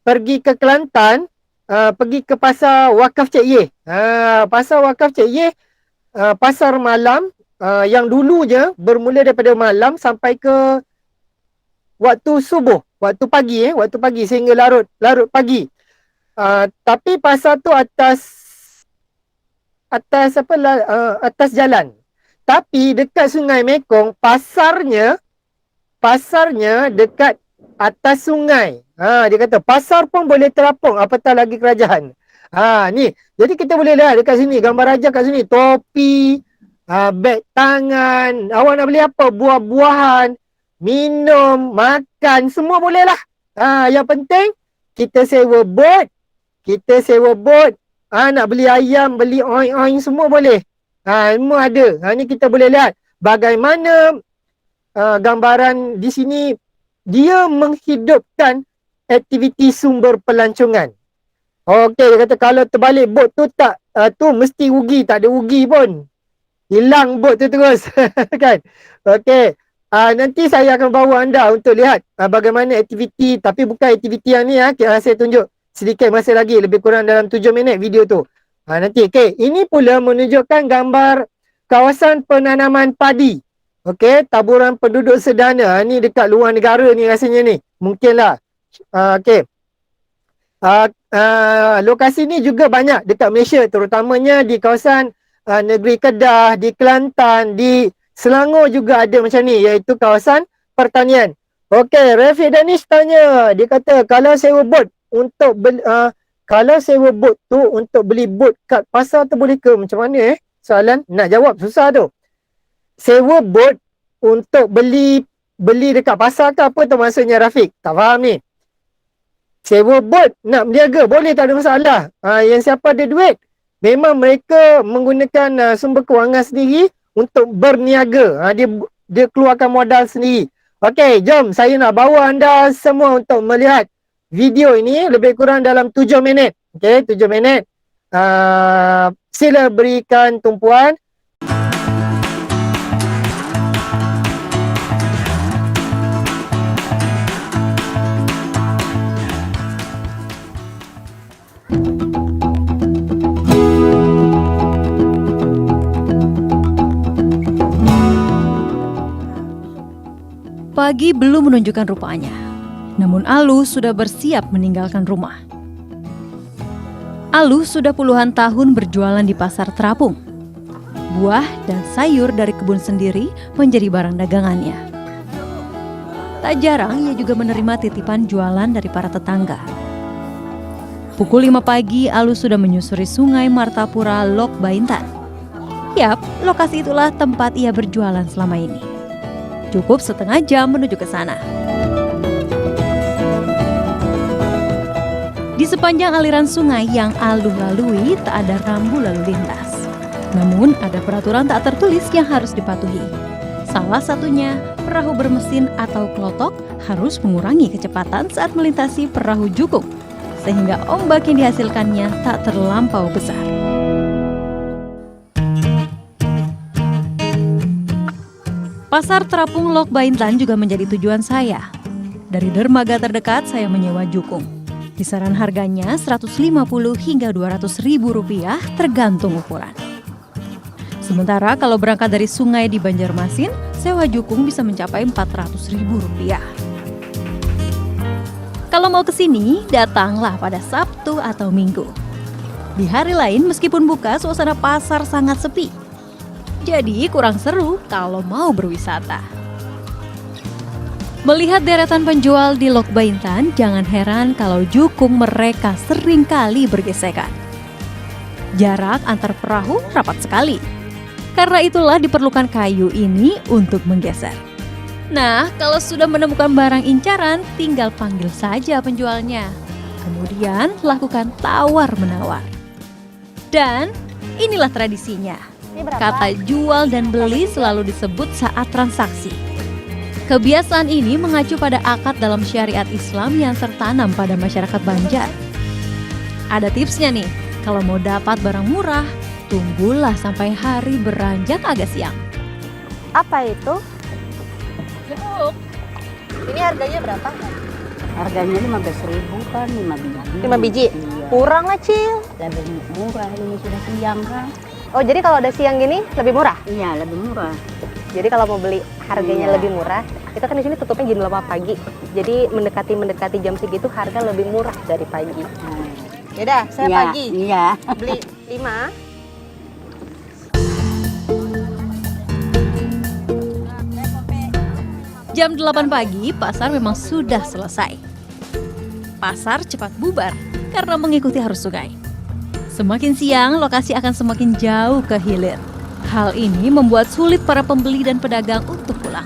pergi ke Kelantan, pergi ke Pasar Wakaf Cik Yeh. Pasar Wakaf Cik Yeh, pasar malam yang dulu je bermula daripada malam sampai ke waktu subuh, waktu pagi sehingga larut pagi. Tapi pasar tu atas jalan. Tapi dekat Sungai Mekong pasarnya dekat atas sungai. Dia kata pasar pun boleh terapung apatah lagi kerajaan. Ni. Jadi kita boleh lihat dekat sini gambar raja kat sini, topi, beg tangan, awak nak beli apa? Buah-buahan, minum, makan, semua boleh lah. Yang penting kita sewa bot. Nak beli ayam, beli oing-oing, semua boleh. Semua ada. Ni kita boleh lihat bagaimana gambaran di sini dia menghidupkan aktiviti sumber pelancongan. Okey, dia kata kalau terbalik bot tu tu mesti rugi, tak ada rugi pun. Hilang bot tu terus. Kan? Okey. Nanti saya akan bawa anda untuk lihat bagaimana aktiviti, tapi bukan aktiviti yang ni saya tunjuk sedikit masa lagi, lebih kurang dalam 7 minit video tu. Nanti, okey. Ini pula menunjukkan gambar kawasan penanaman padi. Okey, taburan penduduk sederhana. Ni dekat luar negara ni rasanya ni. Mungkinlah. Okey. Lokasi ni juga banyak dekat Malaysia, terutamanya di kawasan negeri Kedah, di Kelantan, di Selangor juga ada macam ni, iaitu kawasan pertanian. Okey, Rafiq Danish tanya, dia kata kalau sewa bot untuk beli bot kat pasar tu boleh ke? Macam mana soalan? Nak jawab susah tu. Sewa bot untuk beli dekat pasar ke apa tu maksudnya Rafiq? Tak faham ni. Sewa bot nak berniaga boleh, tak ada masalah. Yang siapa ada duit, memang mereka menggunakan sumber kewangan sendiri untuk berniaga. Dia keluarkan modal sendiri. Okey, jom saya nak bawa anda semua untuk melihat video ini lebih kurang dalam 7 minit. Okey, 7 minit. Sila berikan tumpuan. Pagi belum menunjukkan rupanya, namun Alu sudah bersiap meninggalkan rumah. Alu sudah puluhan tahun berjualan di pasar terapung. Buah dan sayur dari kebun sendiri menjadi barang dagangannya. Tak jarang ia juga menerima titipan jualan dari para tetangga. Pukul 5 pagi, Alu sudah menyusuri sungai Martapura Lok Baintan. Yap, lokasi itulah tempat ia berjualan selama ini. Cukup setengah jam menuju ke sana. Di sepanjang aliran sungai yang Alu lalui tak ada rambu lalu lintas. Namun ada peraturan tak tertulis yang harus dipatuhi. Salah satunya, perahu bermesin atau klotok harus mengurangi kecepatan saat melintasi perahu jukung, sehingga ombak yang dihasilkannya tak terlampau besar. Pasar terapung Lok Baintan juga menjadi tujuan saya. Dari dermaga terdekat saya menyewa jukung. Kisaran harganya 150 hingga 200 ribu rupiah tergantung ukuran. Sementara kalau berangkat dari sungai di Banjarmasin, sewa jukung bisa mencapai 400 ribu rupiah. Kalau mau ke sini, datanglah pada Sabtu atau Minggu. Di hari lain meskipun buka, suasana pasar sangat sepi. Jadi kurang seru kalau mau berwisata. Melihat deretan penjual di Lok Baintan, jangan heran kalau jukung mereka sering kali bergesekan. Jarak antar perahu rapat sekali. Karena itulah diperlukan kayu ini untuk menggeser. Nah, kalau sudah menemukan barang incaran, tinggal panggil saja penjualnya. Kemudian lakukan tawar-menawar. Dan inilah tradisinya. Kata jual dan beli selalu disebut saat transaksi. Kebiasaan ini mengacu pada akad dalam syariat Islam yang tertanam pada masyarakat Banjar. Ada tipsnya nih, kalau mau dapat barang murah, tunggulah sampai hari beranjak agak siang. Apa itu? Jeruk. Ini harganya berapa? Harganya 15.000 kan, 5 biji. 5 biji? Iya. Kurang Acil. Lebih murah, ini sudah siang kan. Oh, jadi kalau udah siang gini lebih murah? Iya, lebih murah. Jadi kalau mau beli harganya Iya. lebih murah, kita kan di sini tutupnya jam 8 pagi. Jadi mendekati jam segitu harga lebih murah dari pagi. Yaudah, saya Iya, pagi. Iya. Beli 5. Jam 8 pagi, pasar memang sudah selesai. Pasar cepat bubar karena mengikuti arus sungai. Semakin siang, lokasi akan semakin jauh ke hilir. Hal ini membuat sulit para pembeli dan pedagang untuk pulang.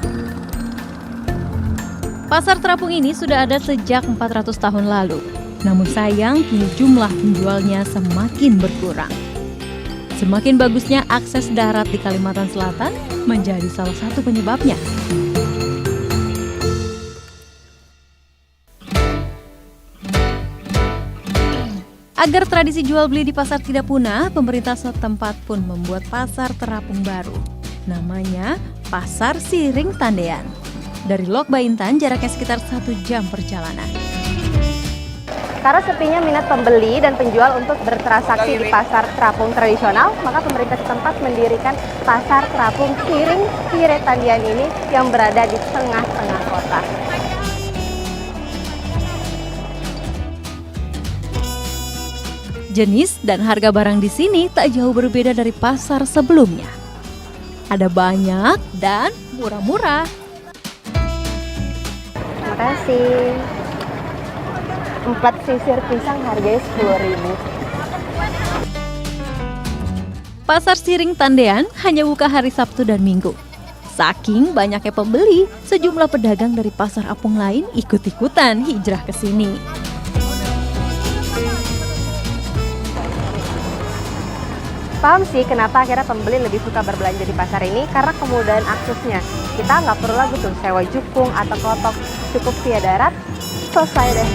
Pasar terapung ini sudah ada sejak 400 tahun lalu. Namun sayang, kini jumlah penjualnya semakin berkurang. Semakin bagusnya akses darat di Kalimantan Selatan menjadi salah satu penyebabnya. Agar tradisi jual beli di pasar tidak punah, pemerintah setempat pun membuat pasar terapung baru. Namanya Pasar Siring Tandean. Dari Lok Baintan jaraknya sekitar 1 jam perjalanan. Karena sepinya minat pembeli dan penjual untuk bertransaksi di pasar terapung tradisional, maka pemerintah setempat mendirikan pasar terapung Siring Tandean ini yang berada di tengah-tengah kota. Jenis dan harga barang di sini tak jauh berbeda dari pasar sebelumnya. Ada banyak dan murah-murah. Terima kasih. 4 sisir pisang harganya 10.000. Pasar Siring Tandean hanya buka hari Sabtu dan Minggu. Saking banyaknya pembeli, sejumlah pedagang dari pasar apung lain ikut-ikutan hijrah ke sini. Paham sih kenapa akhirnya pembeli lebih suka berbelanja di pasar ini, karena kemudahan aksesnya. Kita nggak perlu lagi tuh sewa jukung atau klotok, cukup via darat, selesai deh.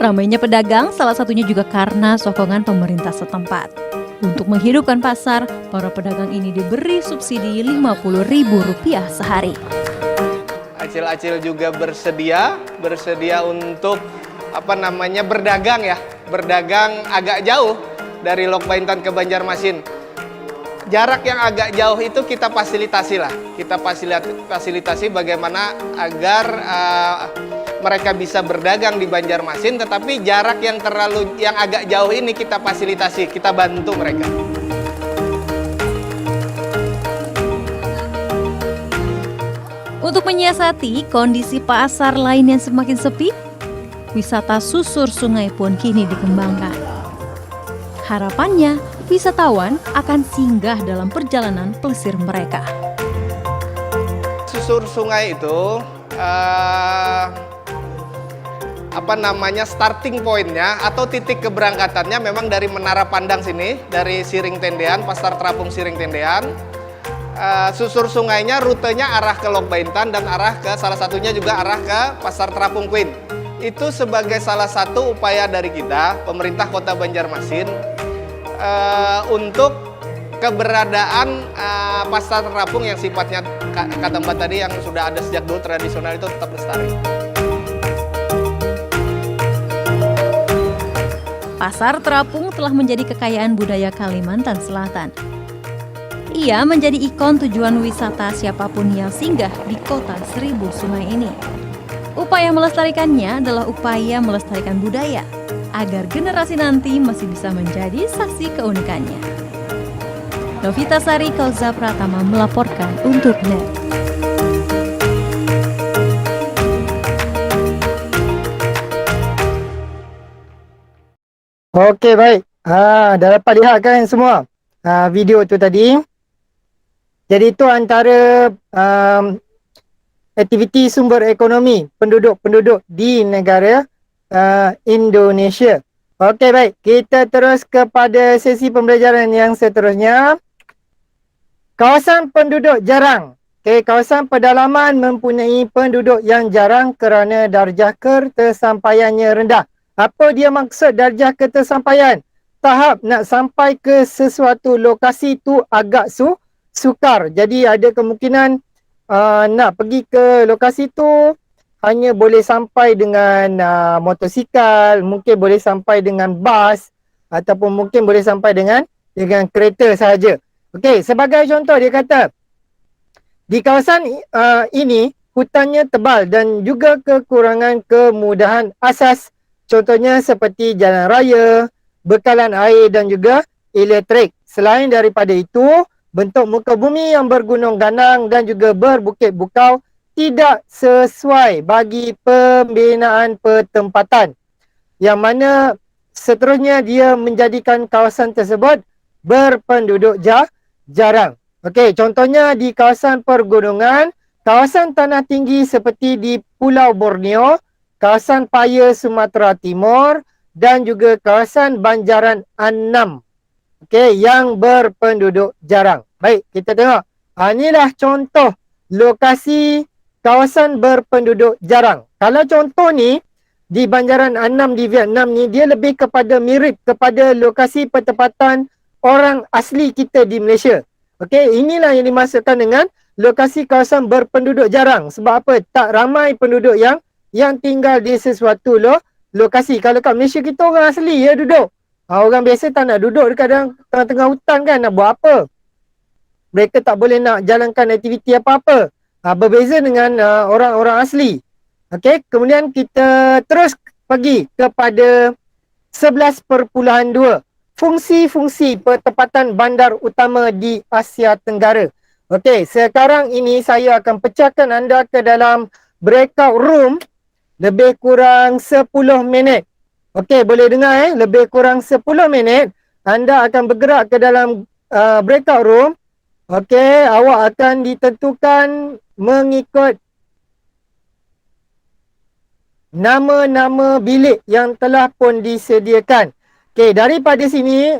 Ramainya pedagang salah satunya juga karena sokongan pemerintah setempat. Untuk menghidupkan pasar, para pedagang ini diberi subsidi Rp50.000 sehari. Acil-acil juga bersedia untuk berdagang ya, berdagang agak jauh dari Lok Baintan ke Banjarmasin. Jarak yang agak jauh itu kita fasilitasi lah, kita fasilitasi bagaimana agar mereka bisa berdagang di Banjarmasin, tetapi jarak yang agak jauh ini kita fasilitasi, kita bantu mereka. Untuk menyiasati kondisi pasar lain yang semakin sepi, wisata susur sungai pun kini dikembangkan. Harapannya, wisatawan akan singgah dalam perjalanan plesir mereka. Susur sungai itu starting pointnya atau titik keberangkatannya memang dari Menara Pandang sini, dari Siring Tendean, Pasar Terapung Siring Tendean. Susur sungainya rutenya arah ke Lok Baintan dan arah ke salah satunya juga arah ke Pasar Terapung Queen. Itu sebagai salah satu upaya dari kita, pemerintah Kota Banjarmasin, untuk keberadaan Pasar Terapung yang sifatnya kata Mbak tadi yang sudah ada sejak dulu tradisional itu tetap lestari. Pasar Terapung telah menjadi kekayaan budaya Kalimantan Selatan. Ia menjadi ikon tujuan wisata siapapun yang singgah di kota seribu sungai ini. Upaya melestarikannya adalah upaya melestarikan budaya, agar generasi nanti masih bisa menjadi saksi keunikannya. Novita Sari Kauza Pratama melaporkan untuk NET. Okey, baik. Dah dapat lihat kan semua video tu tadi. Jadi itu antara aktiviti sumber ekonomi penduduk-penduduk di negara Indonesia. Okey, baik. Kita terus kepada sesi pembelajaran yang seterusnya. Kawasan penduduk jarang. Okey, kawasan pedalaman mempunyai penduduk yang jarang kerana darjah ketersampaiannya rendah. Apa dia maksud darjah ketersampaian? Tahap nak sampai ke sesuatu lokasi tu agak sukar. Jadi ada kemungkinan nak pergi ke lokasi tu hanya boleh sampai dengan motosikal, mungkin boleh sampai dengan bas ataupun mungkin boleh sampai dengan kereta sahaja. Okey, sebagai contoh dia kata di kawasan ini hutannya tebal dan juga kekurangan kemudahan asas, contohnya seperti jalan raya, bekalan air dan juga elektrik. Selain daripada itu, bentuk muka bumi yang bergunung ganang dan juga berbukit bukau tidak sesuai bagi pembinaan pertempatan, yang mana seterusnya dia menjadikan kawasan tersebut berpenduduk jarang. Okey, contohnya di kawasan pergunungan, kawasan tanah tinggi seperti di Pulau Borneo, kawasan Paya Sumatera Timur dan juga kawasan Banjaran Anam. Okey, yang berpenduduk jarang. Baik, kita tengok. Inilah contoh lokasi kawasan berpenduduk jarang. Kalau contoh ni di Banjaran Anam di Vietnam ni, dia lebih kepada mirip kepada lokasi pertempatan orang asli kita di Malaysia. Okey, inilah yang dimaksudkan dengan lokasi kawasan berpenduduk jarang. Sebab apa? Tak ramai penduduk yang tinggal di sesuatu lokasi. Kalau kat Malaysia kita orang asli ya duduk. Orang biasa tak nak duduk dekat dalam tengah-tengah hutan kan, nak buat apa? Mereka tak boleh nak jalankan aktiviti apa-apa. Berbeza dengan orang-orang asli. Okey, kemudian kita terus pergi kepada 11.2. Fungsi-fungsi pertempatan bandar utama di Asia Tenggara. Okey, sekarang ini saya akan pecahkan anda ke dalam breakout room lebih kurang 10 minit. Okey, boleh dengar lebih kurang 10 minit anda akan bergerak ke dalam breakout room. Okey, awak akan ditentukan mengikut nama-nama bilik yang telah pun disediakan. Okey, daripada sini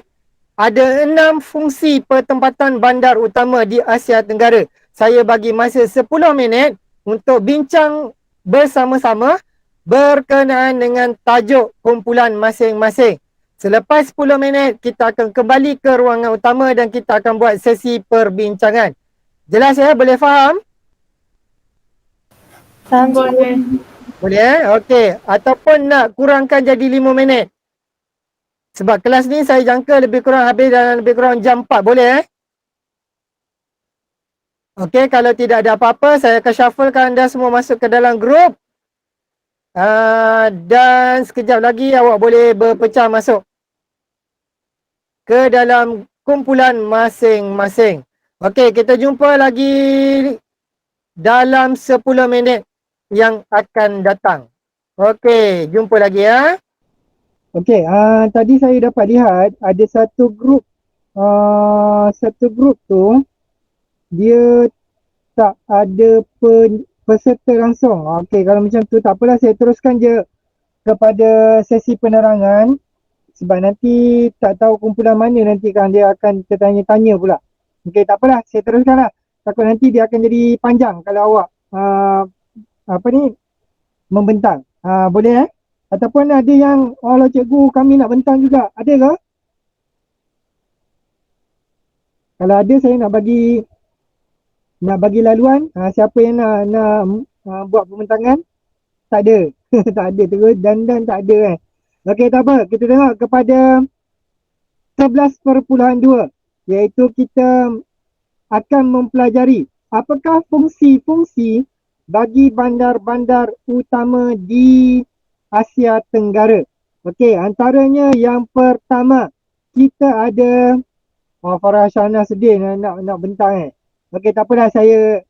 ada 6 fungsi pertempatan bandar utama di Asia Tenggara. Saya bagi masa 10 minit untuk bincang bersama-sama berkenaan dengan tajuk kumpulan masing-masing. Selepas 10 minit, kita akan kembali ke ruangan utama dan kita akan buat sesi perbincangan. Jelas ya? Boleh faham? Boleh. Boleh Okey. Ataupun nak kurangkan jadi 5 minit. Sebab kelas ni saya jangka lebih kurang habis dalam lebih kurang jam 4. Boleh Okey, kalau tidak ada apa-apa, saya akan shufflekan anda semua masuk ke dalam grup. Dan sekejap lagi awak boleh berpecah masuk ke dalam kumpulan masing-masing. Okey, kita jumpa lagi dalam 10 minit yang akan datang. Okey, jumpa lagi ya. Okey, tadi saya dapat lihat ada satu grup tu dia tak ada peserta langsung. Okey, kalau macam tu tak apalah, saya teruskan je kepada sesi penerangan sebab nanti tak tahu kumpulan mana nanti kan dia akan tertanya-tanya pula. Okey, tak apalah, saya teruskan lah. Takut nanti dia akan jadi panjang kalau awak membentang. Boleh Ataupun ada yang, Allah cikgu kami nak bentang juga. Ada ke? Kalau ada, saya nak bagi laluan. Siapa yang nak buat pembentangan? Tak ada. Tak ada terus dan tak ada Okey, tak apa. Kita tengok kepada 11.2, iaitu kita akan mempelajari apakah fungsi-fungsi bagi bandar-bandar utama di Asia Tenggara. Okey, antaranya yang pertama, kita ada Farah Syahna sedih nak bentang Okey, tak apalah, saya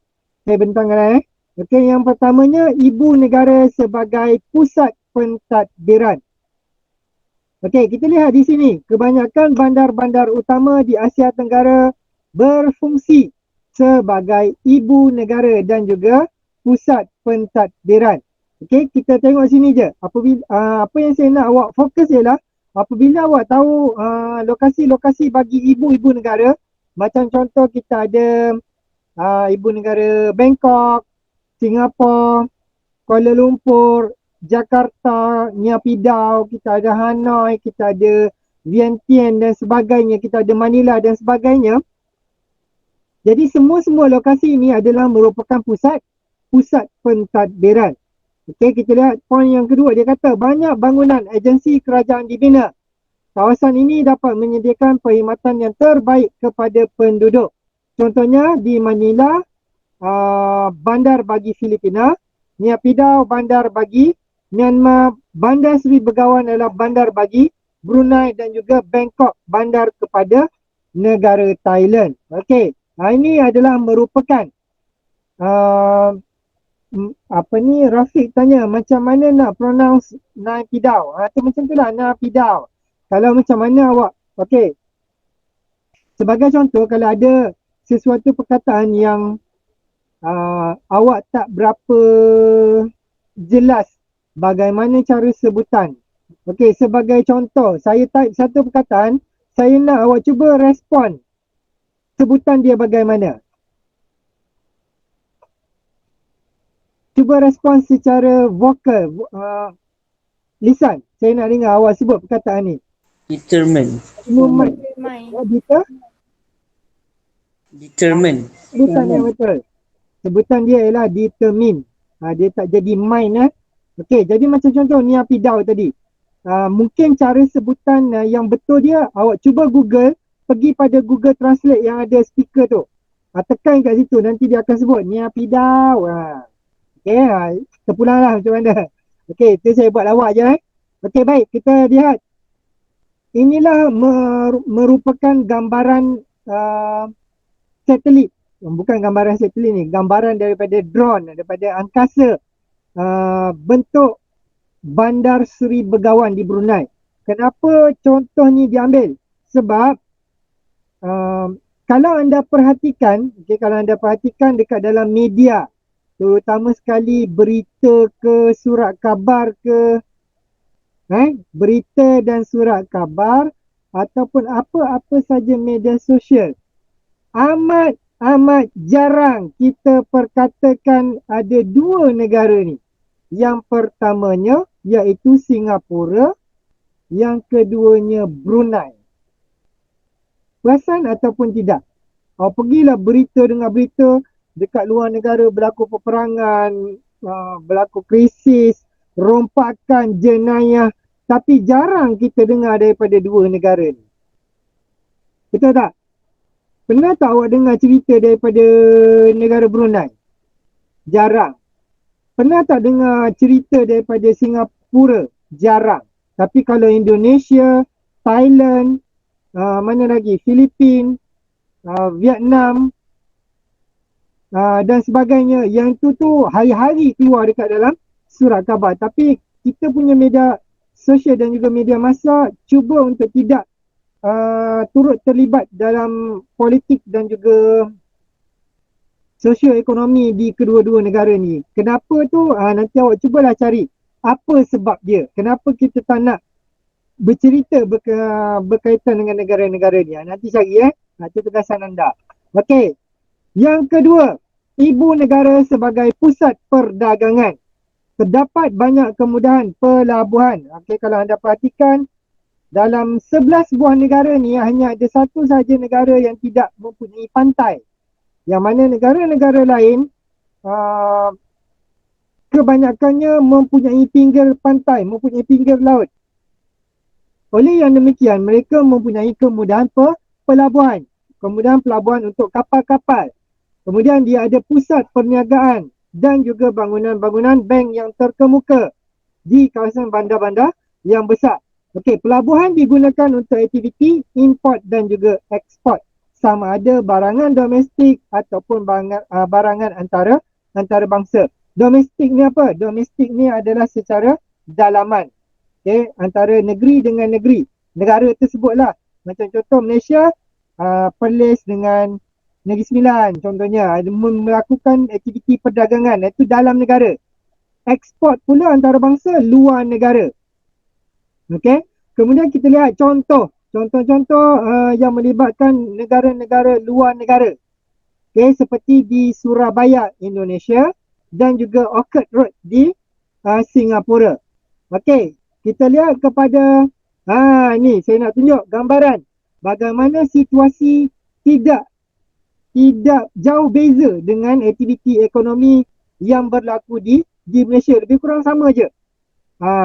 bentangkan Okey, yang pertamanya, ibu negara sebagai pusat pentadbiran. Okey, kita lihat di sini, kebanyakan bandar-bandar utama di Asia Tenggara berfungsi sebagai ibu negara dan juga pusat pentadbiran. Okey, kita tengok sini je. Apa yang saya nak awak fokus ialah apabila awak tahu lokasi-lokasi bagi ibu-ibu negara, macam contoh kita ada ibu negara Bangkok, Singapura, Kuala Lumpur, Jakarta, Naypyidaw, kita ada Hanoi, kita ada Vientiane dan sebagainya, kita ada Manila dan sebagainya. Jadi semua lokasi ini adalah merupakan pusat pentadbiran. Okey, kita lihat poin yang kedua. Dia kata banyak bangunan agensi kerajaan dibina. Kawasan ini dapat menyediakan perkhidmatan yang terbaik kepada penduduk. Contohnya di Manila, bandar bagi Filipina, Naypyidaw bandar bagi Myanmar, Bandar Seri Begawan adalah bandar bagi Brunei dan juga Bangkok bandar kepada negara Thailand. Okey, ini adalah merupakan Rafiq tanya macam mana nak pronounce Naypyidaw. Macam tu lah, Naypyidaw. Kalau macam mana awak, okey. Sebagai contoh, kalau ada sesuatu perkataan yang awak tak berapa jelas bagaimana cara sebutan. Okey, sebagai contoh, saya type satu perkataan, saya nak awak cuba respon sebutan dia bagaimana. Cuba respon secara vokal, lisan. Saya nak dengar awak sebut perkataan ni. Determine. Determine. Sebutan yang betul. Sebutan dia ialah determine. Dia tak jadi mine Okey, jadi macam contoh Naypyidaw tadi. Mungkin cara sebutan yang betul dia, awak cuba Google, pergi pada Google Translate yang ada speaker tu. Tekan kat situ, nanti dia akan sebut Naypyidaw. Okey, terpulanglah macam mana. Okey, itu saya buat lawak je. Okey, baik, kita lihat. Inilah merupakan gambaran satelit. Bukan gambaran satelit ni, gambaran daripada drone, daripada angkasa. Bentuk Bandar Seri Begawan di Brunei. Kenapa contoh ni diambil? Sebab kalau anda perhatikan, kalau anda perhatikan dekat dalam media, terutama sekali berita ke, surat khabar ke, berita dan surat khabar ataupun apa-apa saja media sosial, amat jarang kita perkatakan ada dua negara ni. Yang pertamanya iaitu Singapura, yang keduanya Brunei. Perasan ataupun tidak? Pergilah dengar berita dekat luar negara berlaku peperangan, berlaku krisis, rompakan, jenayah, tapi jarang kita dengar daripada dua negara ni. Betul tak? Pernah tak awak dengar cerita daripada negara Brunei? Jarang. Pernah tak dengar cerita daripada Singapura? Jarang. Tapi kalau Indonesia, Thailand, mana lagi? Filipina, Vietnam, dan sebagainya. Yang tu hari-hari keluar dekat dalam surat khabar. Tapi kita punya media sosial dan juga media massa cuba untuk tidak turut terlibat dalam politik dan juga sosioekonomi di kedua-dua negara ni. Kenapa tu? Nanti awak cubalah cari apa sebab dia. Kenapa kita tak nak bercerita berkaitan dengan negara-negara ni. Nanti cari itu tugasan anda. Okey. Yang kedua, ibu negara sebagai pusat perdagangan. Terdapat banyak kemudahan pelabuhan. Okey, kalau anda perhatikan dalam 11 buah negara ni hanya ada satu saja negara yang tidak mempunyai pantai. Yang mana negara-negara lain kebanyakannya mempunyai pinggir pantai, mempunyai pinggir laut. Oleh yang demikian, mereka mempunyai kemudahan pelabuhan. Kemudahan pelabuhan untuk kapal-kapal. Kemudian dia ada pusat perniagaan dan juga bangunan-bangunan bank yang terkemuka di kawasan bandar-bandar yang besar. Okey, pelabuhan digunakan untuk aktiviti import dan juga ekspor. Sama ada barangan domestik ataupun barangan antara bangsa. Domestik ni apa? Domestik ni adalah secara dalaman. Okey, antara negeri dengan negeri. Negara tersebutlah. Macam contoh Malaysia, Perlis dengan Negeri Sembilan contohnya melakukan aktiviti perdagangan, itu dalam negara. Ekspor pula antarabangsa luar negara. Okey. Kemudian kita lihat contoh-contoh yang melibatkan negara-negara luar negara. Okey, seperti di Surabaya, Indonesia dan juga Orchard Road di Singapura. Okey, kita lihat kepada ni saya nak tunjuk gambaran bagaimana situasi tidak jauh beza dengan aktiviti ekonomi yang berlaku di Malaysia. Lebih kurang sama je.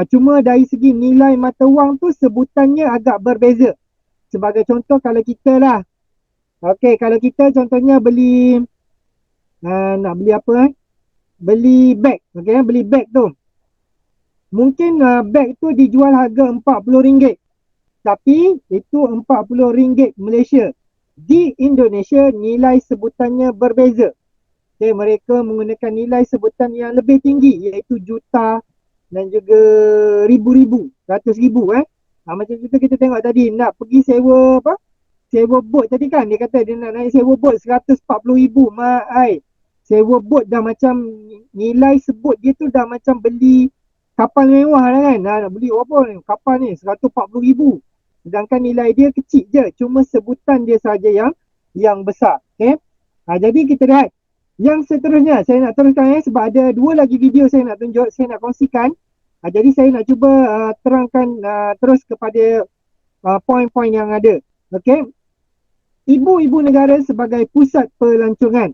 Cuma dari segi nilai mata wang tu sebutannya agak berbeza. Sebagai contoh kalau kita lah. Okey, kalau kita contohnya beli nak beli apa beli beg. Okey, beli beg tu. Mungkin beg tu dijual harga RM40. Tapi itu RM40 Malaysia. Di Indonesia nilai sebutannya berbeza. Okay, mereka menggunakan nilai sebutan yang lebih tinggi iaitu juta dan juga ribu-ribu, ratus ribu macam kita tengok tadi nak pergi sewa sewa bot tadi kan, dia kata dia nak naik sewa bot 140,000 sewa bot dah macam nilai sebut dia tu dah macam beli kapal mewah lah kan. Nak beli apa ni kapal ni 140,000, sedangkan nilai dia kecil je, cuma sebutan dia saja yang besar. Okay? Jadi kita lihat yang seterusnya. Saya nak teruskan sebab ada dua lagi video saya nak tunjuk, saya nak kongsikan. Jadi saya nak cuba terangkan terus kepada poin-poin yang ada. Okey. Ibu-ibu negara sebagai pusat pelancongan.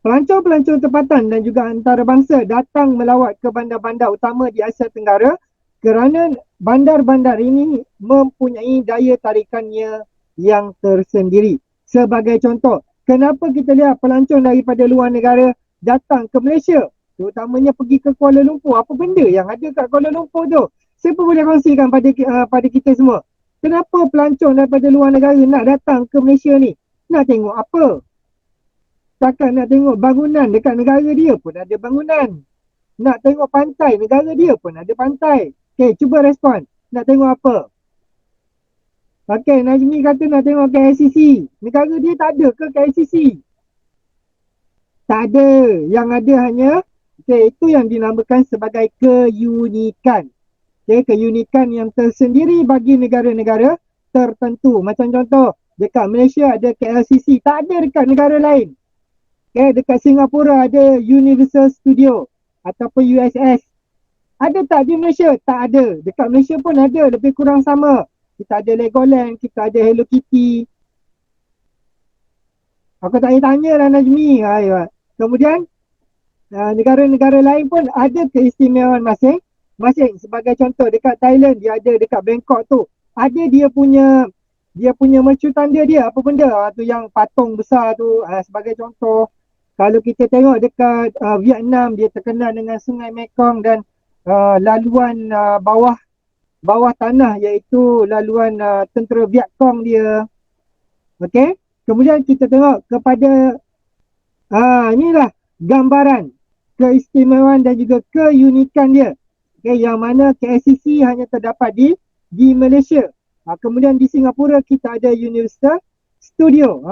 Pelancong-pelancong tempatan dan juga antarabangsa datang melawat ke bandar-bandar utama di Asia Tenggara kerana bandar-bandar ini mempunyai daya tarikannya yang tersendiri. Sebagai contoh, kenapa kita lihat pelancong daripada luar negara datang ke Malaysia? Terutamanya pergi ke Kuala Lumpur. Apa benda yang ada kat Kuala Lumpur tu? Siapa boleh kongsikan pada kita semua? Kenapa pelancong daripada luar negara nak datang ke Malaysia ni? Nak tengok apa? Takkan nak tengok bangunan dekat negara dia pun ada bangunan. Nak tengok pantai, negara dia pun ada pantai. Okay, cuba respon. Nak tengok apa? Okay, Najmi kata nak tengok KLCC. Negara dia tak ada ke KLCC? Tak ada. Yang ada hanya, okay, itu yang dinamakan sebagai keunikan. Okay, keunikan yang tersendiri bagi negara-negara tertentu. Macam contoh, dekat Malaysia ada KLCC. Tak ada dekat negara lain. Okay, dekat Singapura ada Universal Studio ataupun USS. Ada tak di Malaysia? Tak ada. Dekat Malaysia pun ada, lebih kurang sama. Kita ada Legoland, kita ada Hello Kitty. Aku tak payah tanya lah Najmi. Kemudian, negara-negara lain pun ada keistimewaan masing-masing. Sebagai contoh, dekat Thailand, dia ada dekat Bangkok tu. Ada dia punya mercu tanda dia. Apa benda? Tu yang patung besar tu. Sebagai contoh, kalau kita tengok dekat Vietnam, dia terkenal dengan Sungai Mekong dan laluan bawah tanah iaitu laluan tentera Vietcong dia. Okey. Kemudian kita tengok kepada Inilah gambaran keistimewaan dan juga keunikan dia. Okay, yang mana KLCC hanya terdapat di Malaysia. Kemudian di Singapura kita ada Universal Studio.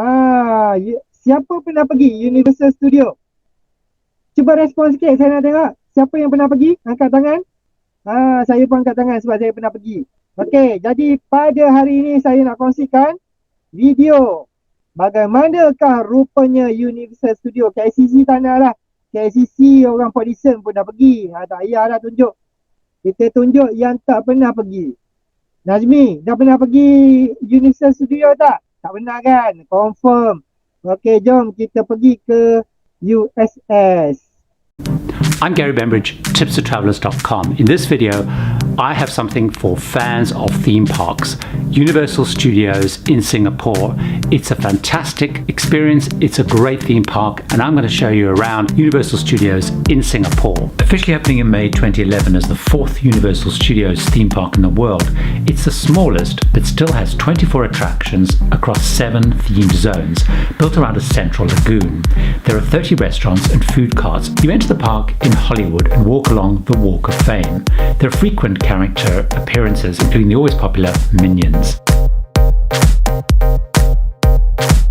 Siapa pernah pergi Universal Studio? Cuba respon sikit, saya nak tengok. Siapa yang pernah pergi? Angkat tangan. Saya pun angkat tangan sebab saya pernah pergi. Okey, jadi pada hari ini saya nak kongsikan video bagaimanakah rupanya Universal Studio. KLCC tanah lah. KLCC orang Podison pun dah pergi. Tak payah dah tunjuk. Kita tunjuk yang tak pernah pergi. Nazmi, dah pernah pergi Universal Studio tak? Tak pernah kan? Confirm. Okey, jom kita pergi ke USS. I'm Gary Bembridge, tipsoftravelers.com. In this video, I have something for fans of theme parks. Universal Studios in Singapore. It's a fantastic experience. It's a great theme park, and I'm going to show you around Universal Studios in Singapore. Officially opening in May 2011 as the 4th Universal Studios theme park in the world, it's the smallest but still has 24 attractions across 7 themed zones built around a central lagoon. There are 30 restaurants and food carts. You enter the park in Hollywood and walk along the Walk of Fame. There are frequent character appearances, including the always popular Minions.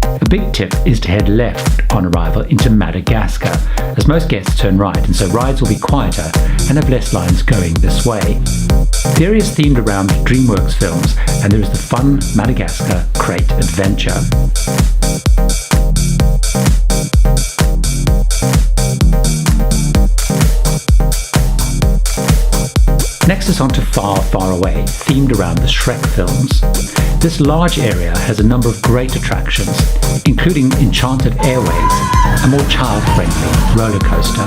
A big tip is to head left on arrival into Madagascar, as most guests turn right, and so rides will be quieter and have less lines going this way. The area is themed around DreamWorks films, and there is the fun Madagascar Crate Adventure. Next is on to Far, Far Away, themed around the Shrek films. This large area has a number of great attractions, including Enchanted Airways, a more child-friendly roller coaster.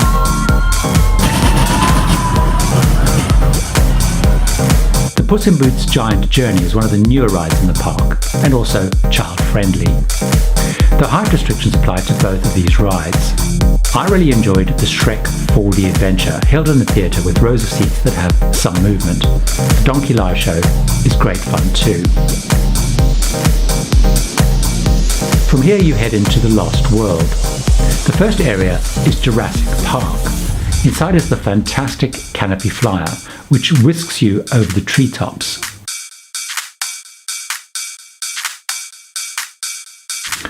The Puss in Boots Giant Journey is one of the newer rides in the park, and also child-friendly. Though height restrictions apply to both of these rides. I really enjoyed the Shrek 4D Adventure, held in the theatre with rows of seats that have some movement. The Donkey Live Show is great fun too. From here you head into the Lost World. The first area is Jurassic Park. Inside is the fantastic Canopy Flyer, which whisks you over the treetops.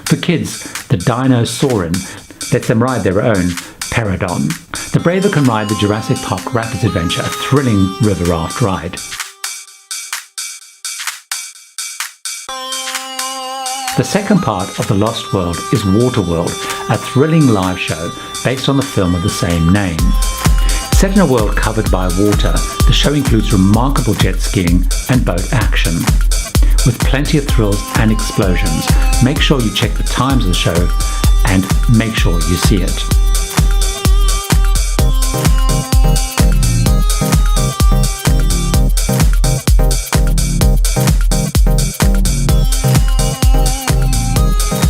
For kids, the Dinosaurin lets them ride their own Peridon. The braver can ride the Jurassic Park Rapids Adventure, a thrilling river raft ride. The second part of the Lost World is Waterworld, a thrilling live show based on the film of the same name. Set in a world covered by water, the show includes remarkable jet skiing and boat action. With plenty of thrills and explosions, make sure you check the times of the show and make sure you see it.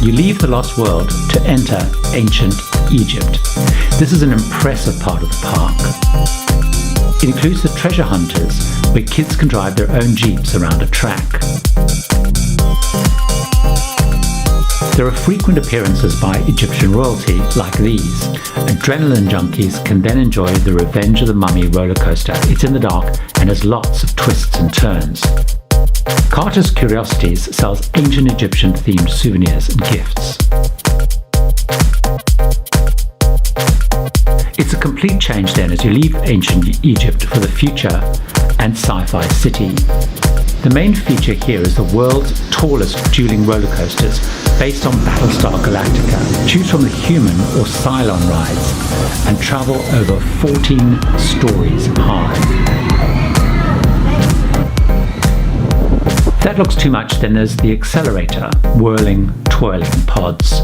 You leave the Lost World to enter ancient Egypt. This is an impressive part of the park. It includes the treasure hunters, where kids can drive their own jeeps around a track. There are frequent appearances by Egyptian royalty like these. Adrenaline junkies can then enjoy the Revenge of the Mummy roller coaster. It's in the dark and has lots of twists and turns. Carter's Curiosities sells ancient Egyptian themed souvenirs and gifts. It's a complete change then as you leave ancient Egypt for the future and sci-fi city. The main feature here is the world's tallest dueling roller coasters based on Battlestar Galactica. Choose from the human or Cylon rides and travel over 14 stories high. If that looks too much, then there's the Accelerator, whirling, twirling pods.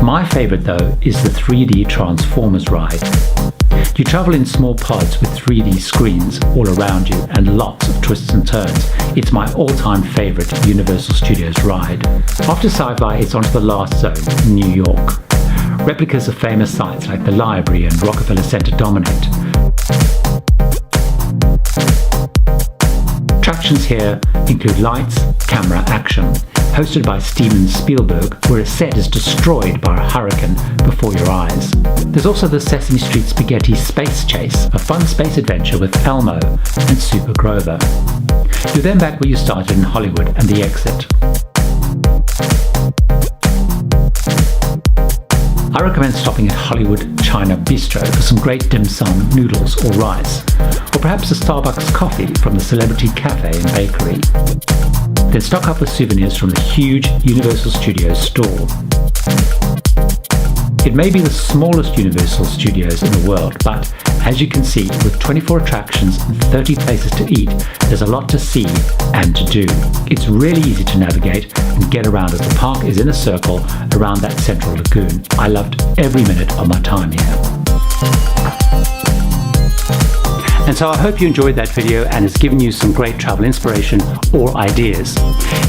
My favourite though is the 3D Transformers ride. You travel in small pods with 3D screens all around you and lots of twists and turns. It's my all-time favourite Universal Studios ride. After sci-fi, it's onto the last zone, New York. Replicas of famous sites like the Library and Rockefeller Center dominate. Attractions here include lights, camera, action. hosted by Steven Spielberg, where a set is destroyed by a hurricane before your eyes. There's also the Sesame Street Spaghetti Space Chase, a fun space adventure with Elmo and Super Grover. You're then back where you started in Hollywood and The Exit. I recommend stopping at Hollywood China Bistro for some great dim sum, noodles or rice, or perhaps a Starbucks coffee from the Celebrity Cafe and Bakery. Then stock up with souvenirs from the huge Universal Studios store. It may be the smallest Universal Studios in the world, but as you can see, with 24 attractions and 30 places to eat, there's a lot to see and to do. It's really easy to navigate and get around as the park is in a circle around that central lagoon. I loved every minute of my time here. And so I hope you enjoyed that video and it's given you some great travel inspiration or ideas.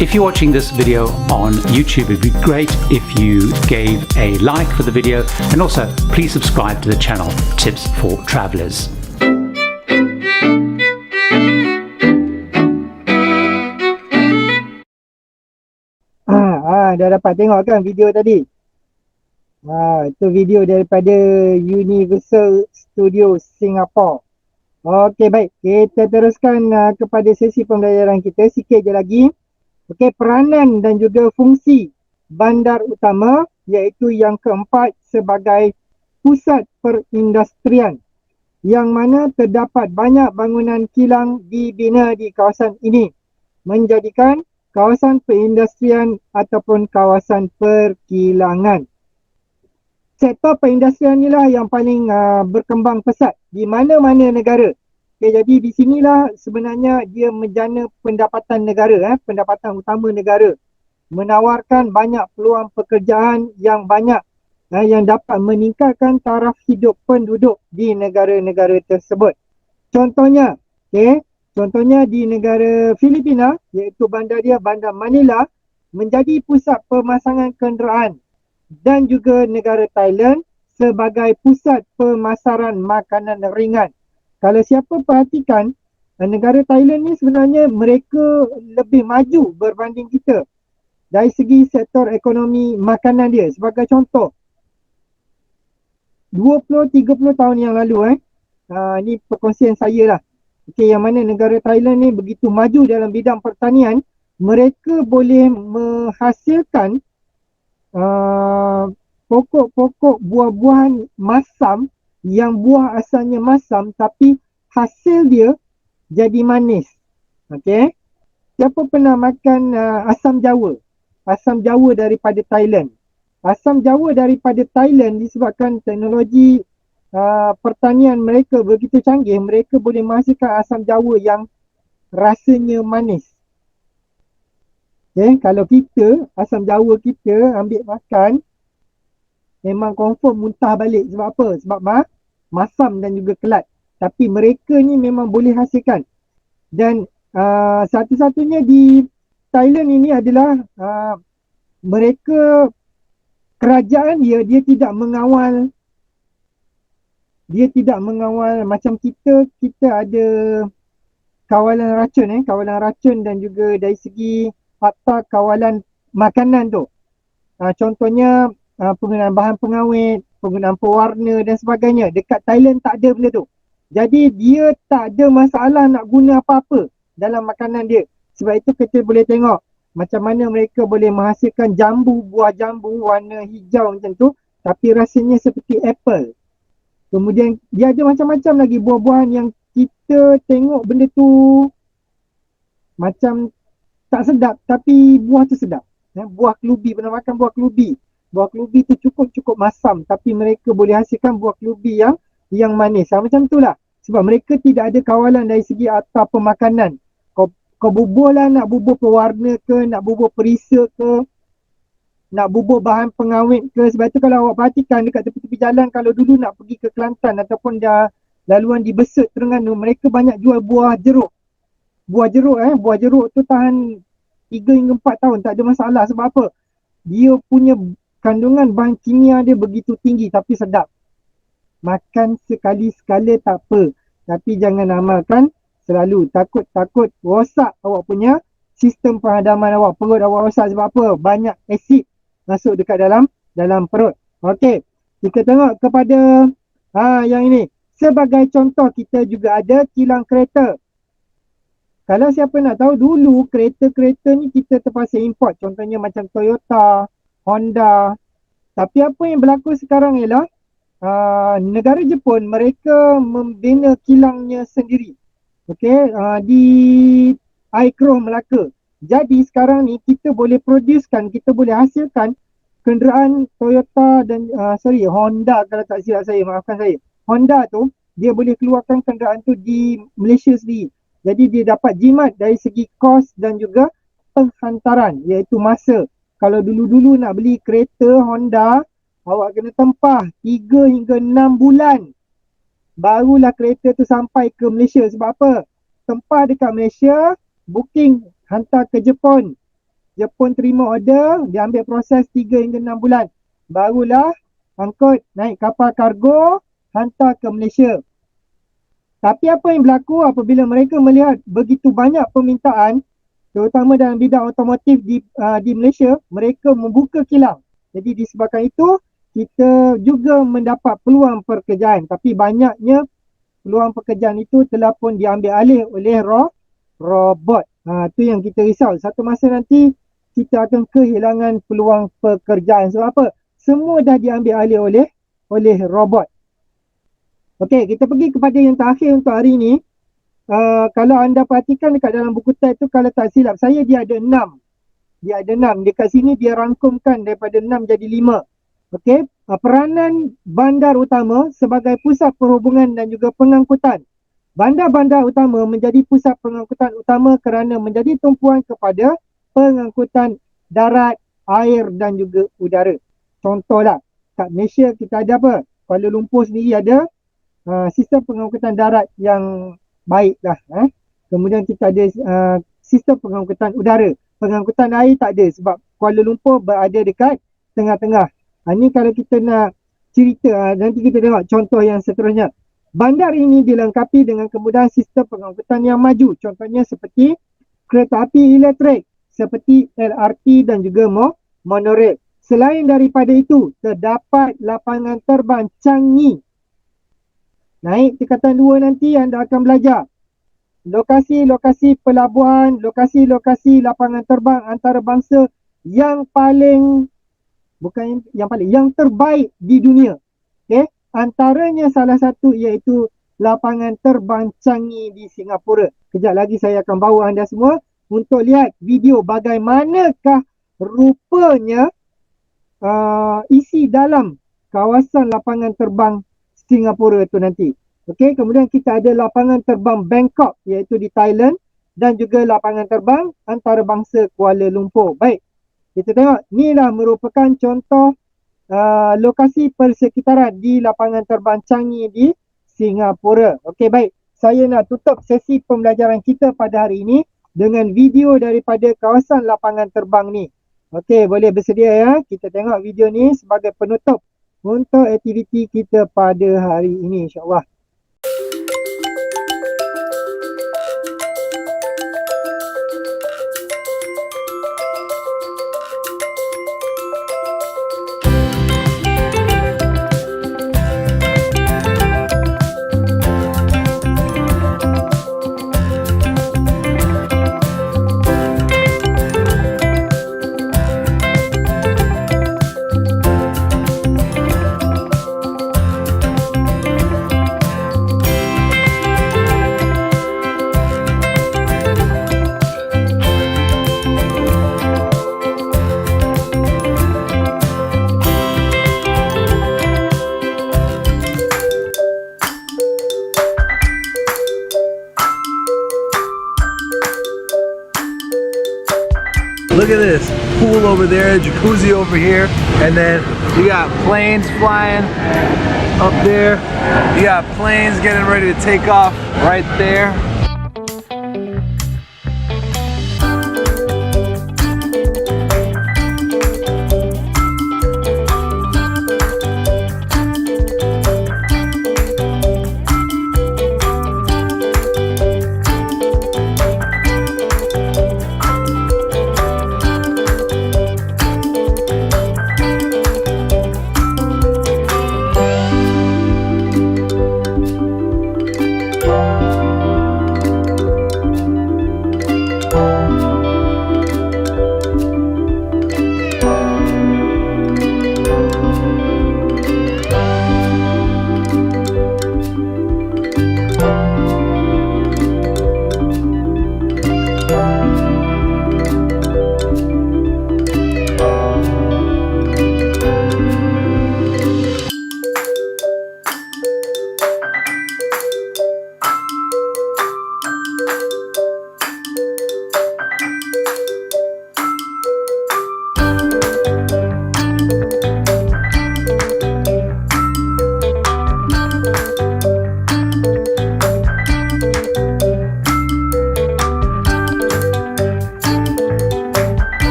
If you're watching this video on YouTube, it'd be great if you gave a like for the video, and also please subscribe to the channel Tips for Travelers. Dah dapat tengok kan video tadi? Itu video daripada Universal Studios Singapore. Okey, baik. Kita teruskan kepada sesi pembelajaran kita sikit je lagi. Okey, peranan dan juga fungsi bandar utama, iaitu yang keempat sebagai pusat perindustrian, yang mana terdapat banyak bangunan kilang dibina di kawasan ini, menjadikan kawasan perindustrian ataupun kawasan perkilangan. Sektor perindustrian inilah yang paling berkembang pesat di mana-mana negara. Okay, jadi di sinilah sebenarnya dia menjana pendapatan negara, pendapatan utama negara. Menawarkan banyak peluang pekerjaan yang banyak yang dapat meningkatkan taraf hidup penduduk di negara-negara tersebut. Contohnya, contohnya di negara Filipina, iaitu bandar dia, Bandar Manila, menjadi pusat pemasangan kenderaan, dan juga negara Thailand sebagai pusat pemasaran makanan ringan. Kalau siapa perhatikan, negara Thailand ni sebenarnya mereka lebih maju berbanding kita dari segi sektor ekonomi makanan dia. Sebagai contoh, 20-30 tahun yang lalu, ni perkongsian saya lah. Okay, yang mana negara Thailand ni begitu maju dalam bidang pertanian, mereka boleh menghasilkan pokok-pokok buah-buahan masam yang buah asalnya masam tapi hasil dia jadi manis. Okey. Siapa pernah makan asam Jawa? Asam Jawa daripada Thailand. Asam Jawa daripada Thailand disebabkan teknologi pertanian mereka begitu canggih, mereka boleh menghasilkan asam Jawa yang rasanya manis. Kalau kita, asam Jawa kita ambil makan, memang confirm muntah balik. Sebab apa? Sebab masam dan juga kelat. Tapi mereka ni memang boleh hasilkan. Dan satu-satunya di Thailand ini adalah mereka, kerajaan dia tidak mengawal. Dia tidak mengawal macam kita ada kawalan racun, kawalan racun dan juga dari segi fakta kawalan makanan tu. Contohnya penggunaan bahan pengawet, penggunaan pewarna dan sebagainya. Dekat Thailand tak ada benda tu. Jadi dia tak ada masalah nak guna apa-apa dalam makanan dia. Sebab itu kita boleh tengok macam mana mereka boleh menghasilkan jambu, buah jambu warna hijau macam tu, tapi rasanya seperti apple. Kemudian dia ada macam-macam lagi buah-buahan yang kita tengok benda tu macam tak sedap, tapi buah tu sedap. Buah kelubi, pernah makan buah kelubi? Buah kelubi tu cukup masam, tapi mereka boleh hasilkan buah kelubi yang manis. Macam itulah. Sebab mereka tidak ada kawalan dari segi atap pemakanan. Kau bubuh lah, nak bubuh pewarna ke, nak bubuh perisa ke, nak bubuh bahan pengawet ke. Sebab tu kalau awak perhatikan dekat tepi-tepi jalan, kalau dulu nak pergi ke Kelantan ataupun dah laluan di Besut, Terengganu, mereka banyak jual buah jeruk. Buah jeruk tu tahan 3 hingga 4 tahun, tak ada masalah. Sebab apa? Dia punya kandungan bahan kimia dia begitu tinggi tapi sedap. Makan sekali-sekala tak apa, tapi jangan amalkan selalu. Takut rosak awak punya sistem penghadaman awak. Perut awak rosak sebab apa? Banyak asid masuk dekat dalam perut. Okey, kita tengok kepada yang ini. Sebagai contoh, kita juga ada kilang kereta. Kalau siapa nak tahu, dulu kereta-kereta ni kita terpaksa import. Contohnya macam Toyota, Honda. Tapi apa yang berlaku sekarang ialah negara Jepun, mereka membina kilangnya sendiri. Okey, di Aikroh, Melaka. Jadi sekarang ni kita boleh producekan, kita boleh hasilkan kenderaan Toyota dan Honda, kalau tak silap saya, maafkan saya. Honda tu dia boleh keluarkan kenderaan tu di Malaysia sendiri. Jadi dia dapat jimat dari segi kos dan juga penghantaran, iaitu masa. Kalau dulu-dulu nak beli kereta Honda, awak kena tempah 3 hingga 6 bulan barulah kereta tu sampai ke Malaysia. Sebab apa? Tempah dekat Malaysia, booking, hantar ke Jepun. Jepun terima order, dia ambil proses 3 hingga 6 bulan. Barulah angkut, naik kapal kargo, hantar ke Malaysia. Tapi apa yang berlaku apabila mereka melihat begitu banyak permintaan, terutama dalam bidang otomotif di Malaysia, mereka membuka kilang. Jadi disebabkan itu, kita juga mendapat peluang pekerjaan. Tapi banyaknya peluang pekerjaan itu telah pun diambil alih oleh robot. Itu yang kita risau. Satu masa nanti kita akan kehilangan peluang pekerjaan. Sebab apa? Semua dah diambil alih oleh robot. Okey, kita pergi kepada yang terakhir untuk hari ini. Kalau anda perhatikan dekat dalam buku teks tu, kalau tak silap saya, dia ada 6. Dia ada 6. Dekat sini dia rangkumkan daripada 6 jadi 5. Okey, peranan bandar utama sebagai pusat perhubungan dan juga pengangkutan. Bandar-bandar utama menjadi pusat pengangkutan utama kerana menjadi tumpuan kepada pengangkutan darat, air dan juga udara. Contohlah, kat Malaysia kita ada apa? Kuala Lumpur sendiri ada sistem pengangkutan darat yang baik lah. Kemudian kita ada sistem pengangkutan udara. Pengangkutan air tak ada sebab Kuala Lumpur berada dekat tengah-tengah. Ini kalau kita nak cerita, nanti kita tengok contoh yang seterusnya. Bandar ini dilengkapi dengan kemudahan sistem pengangkutan yang maju. Contohnya seperti kereta api elektrik, seperti LRT dan juga monorail. Selain daripada itu, terdapat lapangan terbang Changi. Naik tingkatan 2 nanti anda akan belajar lokasi-lokasi pelabuhan, lokasi-lokasi lapangan terbang antarabangsa yang yang terbaik di dunia. Okey, antaranya salah satu iaitu lapangan terbang Changi di Singapura. Kejap lagi saya akan bawa anda semua untuk lihat video bagaimanakah rupanya isi dalam kawasan lapangan terbang Singapura tu nanti. Okey, kemudian kita ada lapangan terbang Bangkok iaitu di Thailand dan juga lapangan terbang antarabangsa Kuala Lumpur. Baik, kita tengok inilah merupakan contoh lokasi persekitaran di lapangan terbang Changi di Singapura. Okey, baik. Saya nak tutup sesi pembelajaran kita pada hari ini dengan video daripada kawasan lapangan terbang ni. Okey, boleh bersedia ya. Kita tengok video ni sebagai penutup untuk aktiviti kita pada hari ini, insyaAllah. Look at this, pool over there, jacuzzi over here, and then you got planes flying up there. You got planes getting ready to take off right there.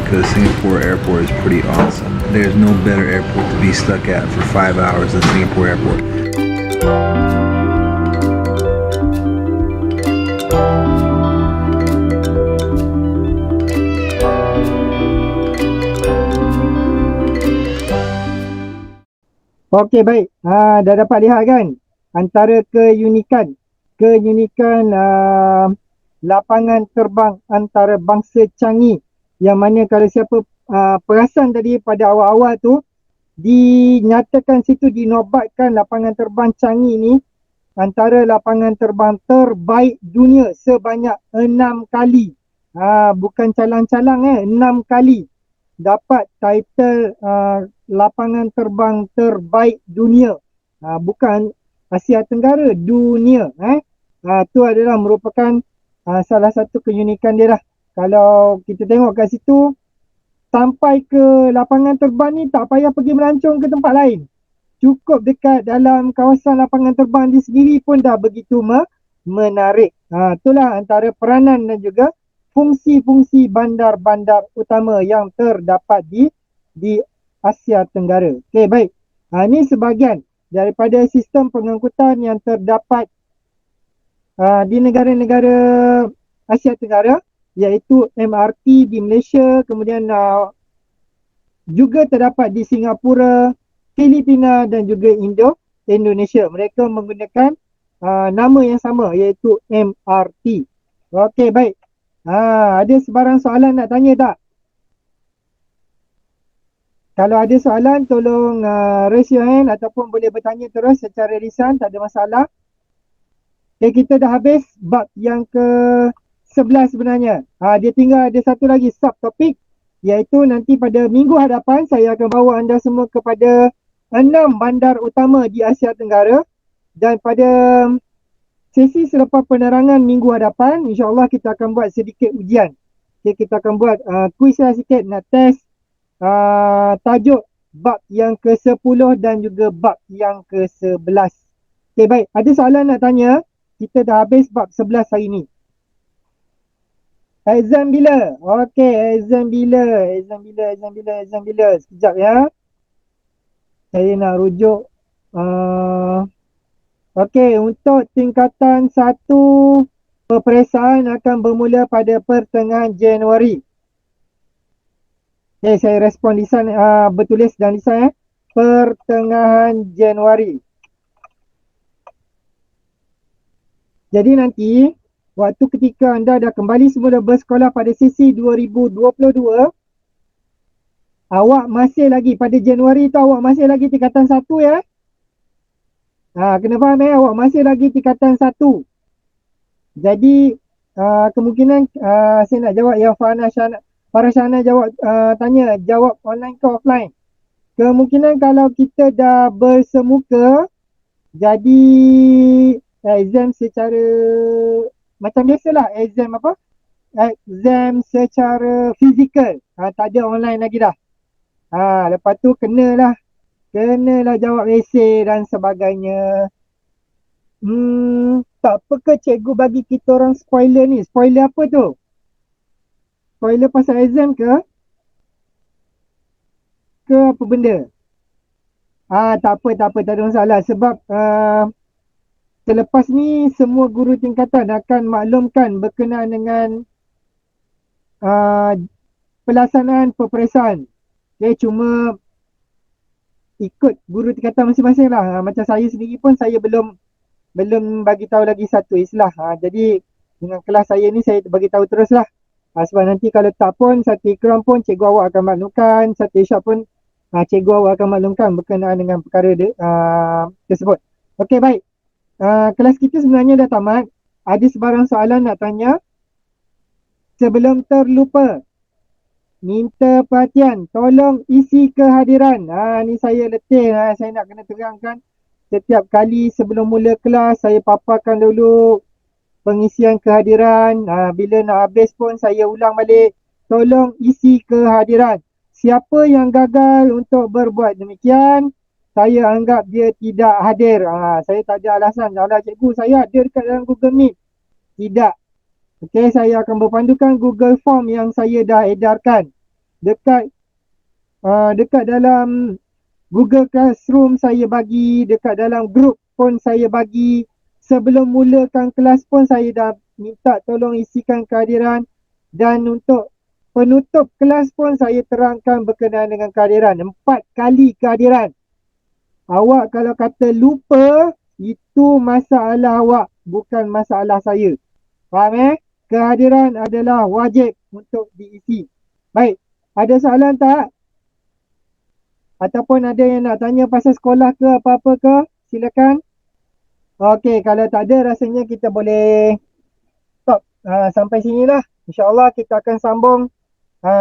because Singapore airport is pretty awesome. There's no better airport to be stuck at for 5 hours than Singapore airport. Okey, baik. Dah dapat lihat kan antara keunikan lapangan terbang antarabangsa Changi, yang mana kalau siapa perasan tadi pada awal-awal tu dinyatakan situ, dinobatkan lapangan terbang Changi ni antara lapangan terbang terbaik dunia sebanyak 6 kali. Bukan calang-calang 6 kali dapat title lapangan terbang terbaik dunia. Bukan Asia Tenggara, dunia. Tu adalah merupakan salah satu keunikan dia lah. Kalau kita tengok kat situ, sampai ke lapangan terbang ni tak payah pergi melancong ke tempat lain. Cukup dekat dalam kawasan lapangan terbang di sendiri pun dah begitu menarik. Itulah antara peranan dan juga fungsi-fungsi bandar-bandar utama yang terdapat di Asia Tenggara. Okey, baik. Ini sebahagian daripada sistem pengangkutan yang terdapat di negara-negara Asia Tenggara, iaitu MRT di Malaysia, kemudian juga terdapat di Singapura, Filipina dan juga Indonesia. Mereka menggunakan nama yang sama, iaitu MRT. Okey, baik. Ada sebarang soalan nak tanya tak? Kalau ada soalan, tolong raise your hand ataupun boleh bertanya terus secara lisan, tak ada masalah. Okay, kita dah habis bab yang ke-11 sebenarnya. Dia tinggal ada satu lagi subtopik, iaitu nanti pada minggu hadapan saya akan bawa anda semua kepada 6 bandar utama di Asia Tenggara, dan pada sesi selepas penerangan minggu hadapan, insyaAllah kita akan buat sedikit ujian. Okay, kita akan buat kuis lah sikit, nak test tajuk bab yang ke-10 dan juga bab yang ke-11. Okay, baik. Ada soalan nak tanya? Kita dah habis bab 11 hari ni. Exam bila? Okay, exam bila? Exam bila? Sekejap ya. Saya nak rujuk. Okey, untuk tingkatan 1, peperiksaan akan bermula pada pertengahan Januari. Okey, saya respon lisan, bertulis dalam lisan pertengahan Januari. Jadi nanti, waktu ketika anda dah kembali semula bersekolah pada sesi 2022, awak masih lagi, pada Januari tu awak masih lagi tingkatan 1 ya. Kena faham awak masih lagi tingkatan 1. Jadi kemungkinan saya nak jawab yang Farhana jawab online ke offline. Kemungkinan kalau kita dah bersemuka, jadi exam secara macam biasalah, exam exam secara fizikal. Tak ada online lagi dah. Lepas tu kenalah jawab esei dan sebagainya. Tak apa ke cikgu bagi kita orang spoiler ni? Spoiler apa tu? Spoiler pasal exam ke? Ke apa benda? Tak apa, tak ada masalah. Sebab selepas ni semua guru tingkatan akan maklumkan berkenaan dengan pelaksanaan peperiksaan. Okay, cuma ikut guru tingkatan masing-masing lah. Macam saya sendiri pun saya belum bagi tahu lagi satu istilah. Jadi dengan kelas saya ni saya bagi tahu terus lah. Sebab nanti kalau tak pun satu ikram pun cikgu awak akan maklumkan, satu isyak pun cikgu awak akan maklumkan berkenaan dengan perkara tersebut. Okey, baik. Kelas kita sebenarnya dah tamat. Ada sebarang soalan nak tanya? Sebelum terlupa, minta perhatian, tolong isi kehadiran. Ni saya letih, saya nak kena terangkan. Setiap kali sebelum mula kelas, saya paparkan dulu pengisian kehadiran. Bila nak habis pun saya ulang balik. Tolong isi kehadiran. Siapa yang gagal untuk berbuat demikian, saya anggap dia tidak hadir. Saya tak ada alasan. Kalau cikgu saya hadir dekat dalam Google Meet. Tidak. Okey, saya akan berpandukan Google Form yang saya dah edarkan. dekat dekat dalam Google Classroom saya bagi, dekat dalam grup pun saya bagi. Sebelum mulakan kelas pun saya dah minta tolong isikan kehadiran, dan untuk penutup kelas pun saya terangkan berkenaan dengan kehadiran. 4 kali kehadiran. Awak kalau kata lupa, itu masalah awak, bukan masalah saya. Faham Kehadiran adalah wajib untuk diisi. Baik, ada soalan tak? Ataupun ada yang nak tanya pasal sekolah ke apa-apa ke? Silakan. Okey, kalau tak ada rasanya kita boleh stop sampai sinilah. InsyaAllah kita akan sambung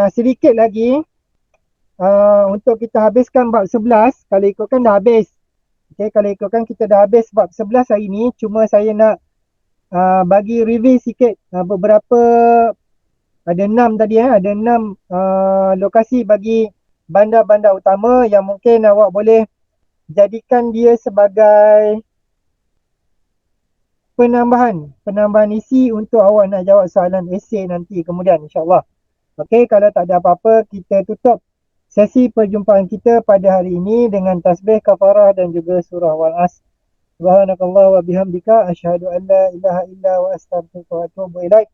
sedikit lagi untuk kita habiskan bab 11. Kalau ikutkan dah habis. Okey, kalau ikutkan kita dah habis bab 11 hari ni. Cuma saya nak bagi review sikit beberapa, ada 6 tadi ada 6 lokasi bagi bandar-bandar utama yang mungkin awak boleh jadikan dia sebagai penambahan isi untuk awak nak jawab soalan esei nanti kemudian, insyaAllah. Okey, kalau tak ada apa-apa, kita tutup sesi perjumpaan kita pada hari ini dengan tasbih kafarah dan juga surah Wal-As. Subhanakallah wa bihamdika asyhadu an la ilaha illa wa astaghfiruka wa atubu ilaik.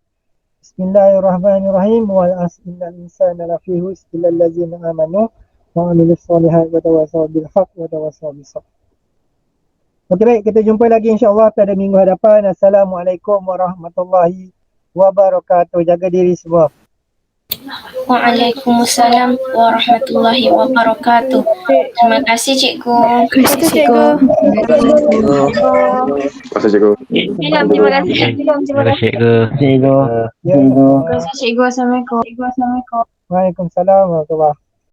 Bismillahirrahmanirrahim. Wal asr innal insana lafi khusr illa allazina amanu wa amilus solihati wa tawassaw bil haqq wa tawassaw bis sabr. Okey, baik, kita jumpa lagi insya-Allah pada minggu hadapan. Assalamualaikum warahmatullahi wabarakatuh. Jaga diri semua. Waalaikumsalam warahmatullahi wabarakatuh. Terima kasih cikgu. Terima kasih cikgu. Terima kasih cikgu. Terima kasih cikgu. Terima kasih cikgu. Terima kasih cikgu. Assalamualaikum. Waalaikumsalam warahmatullahi wabarakatuh.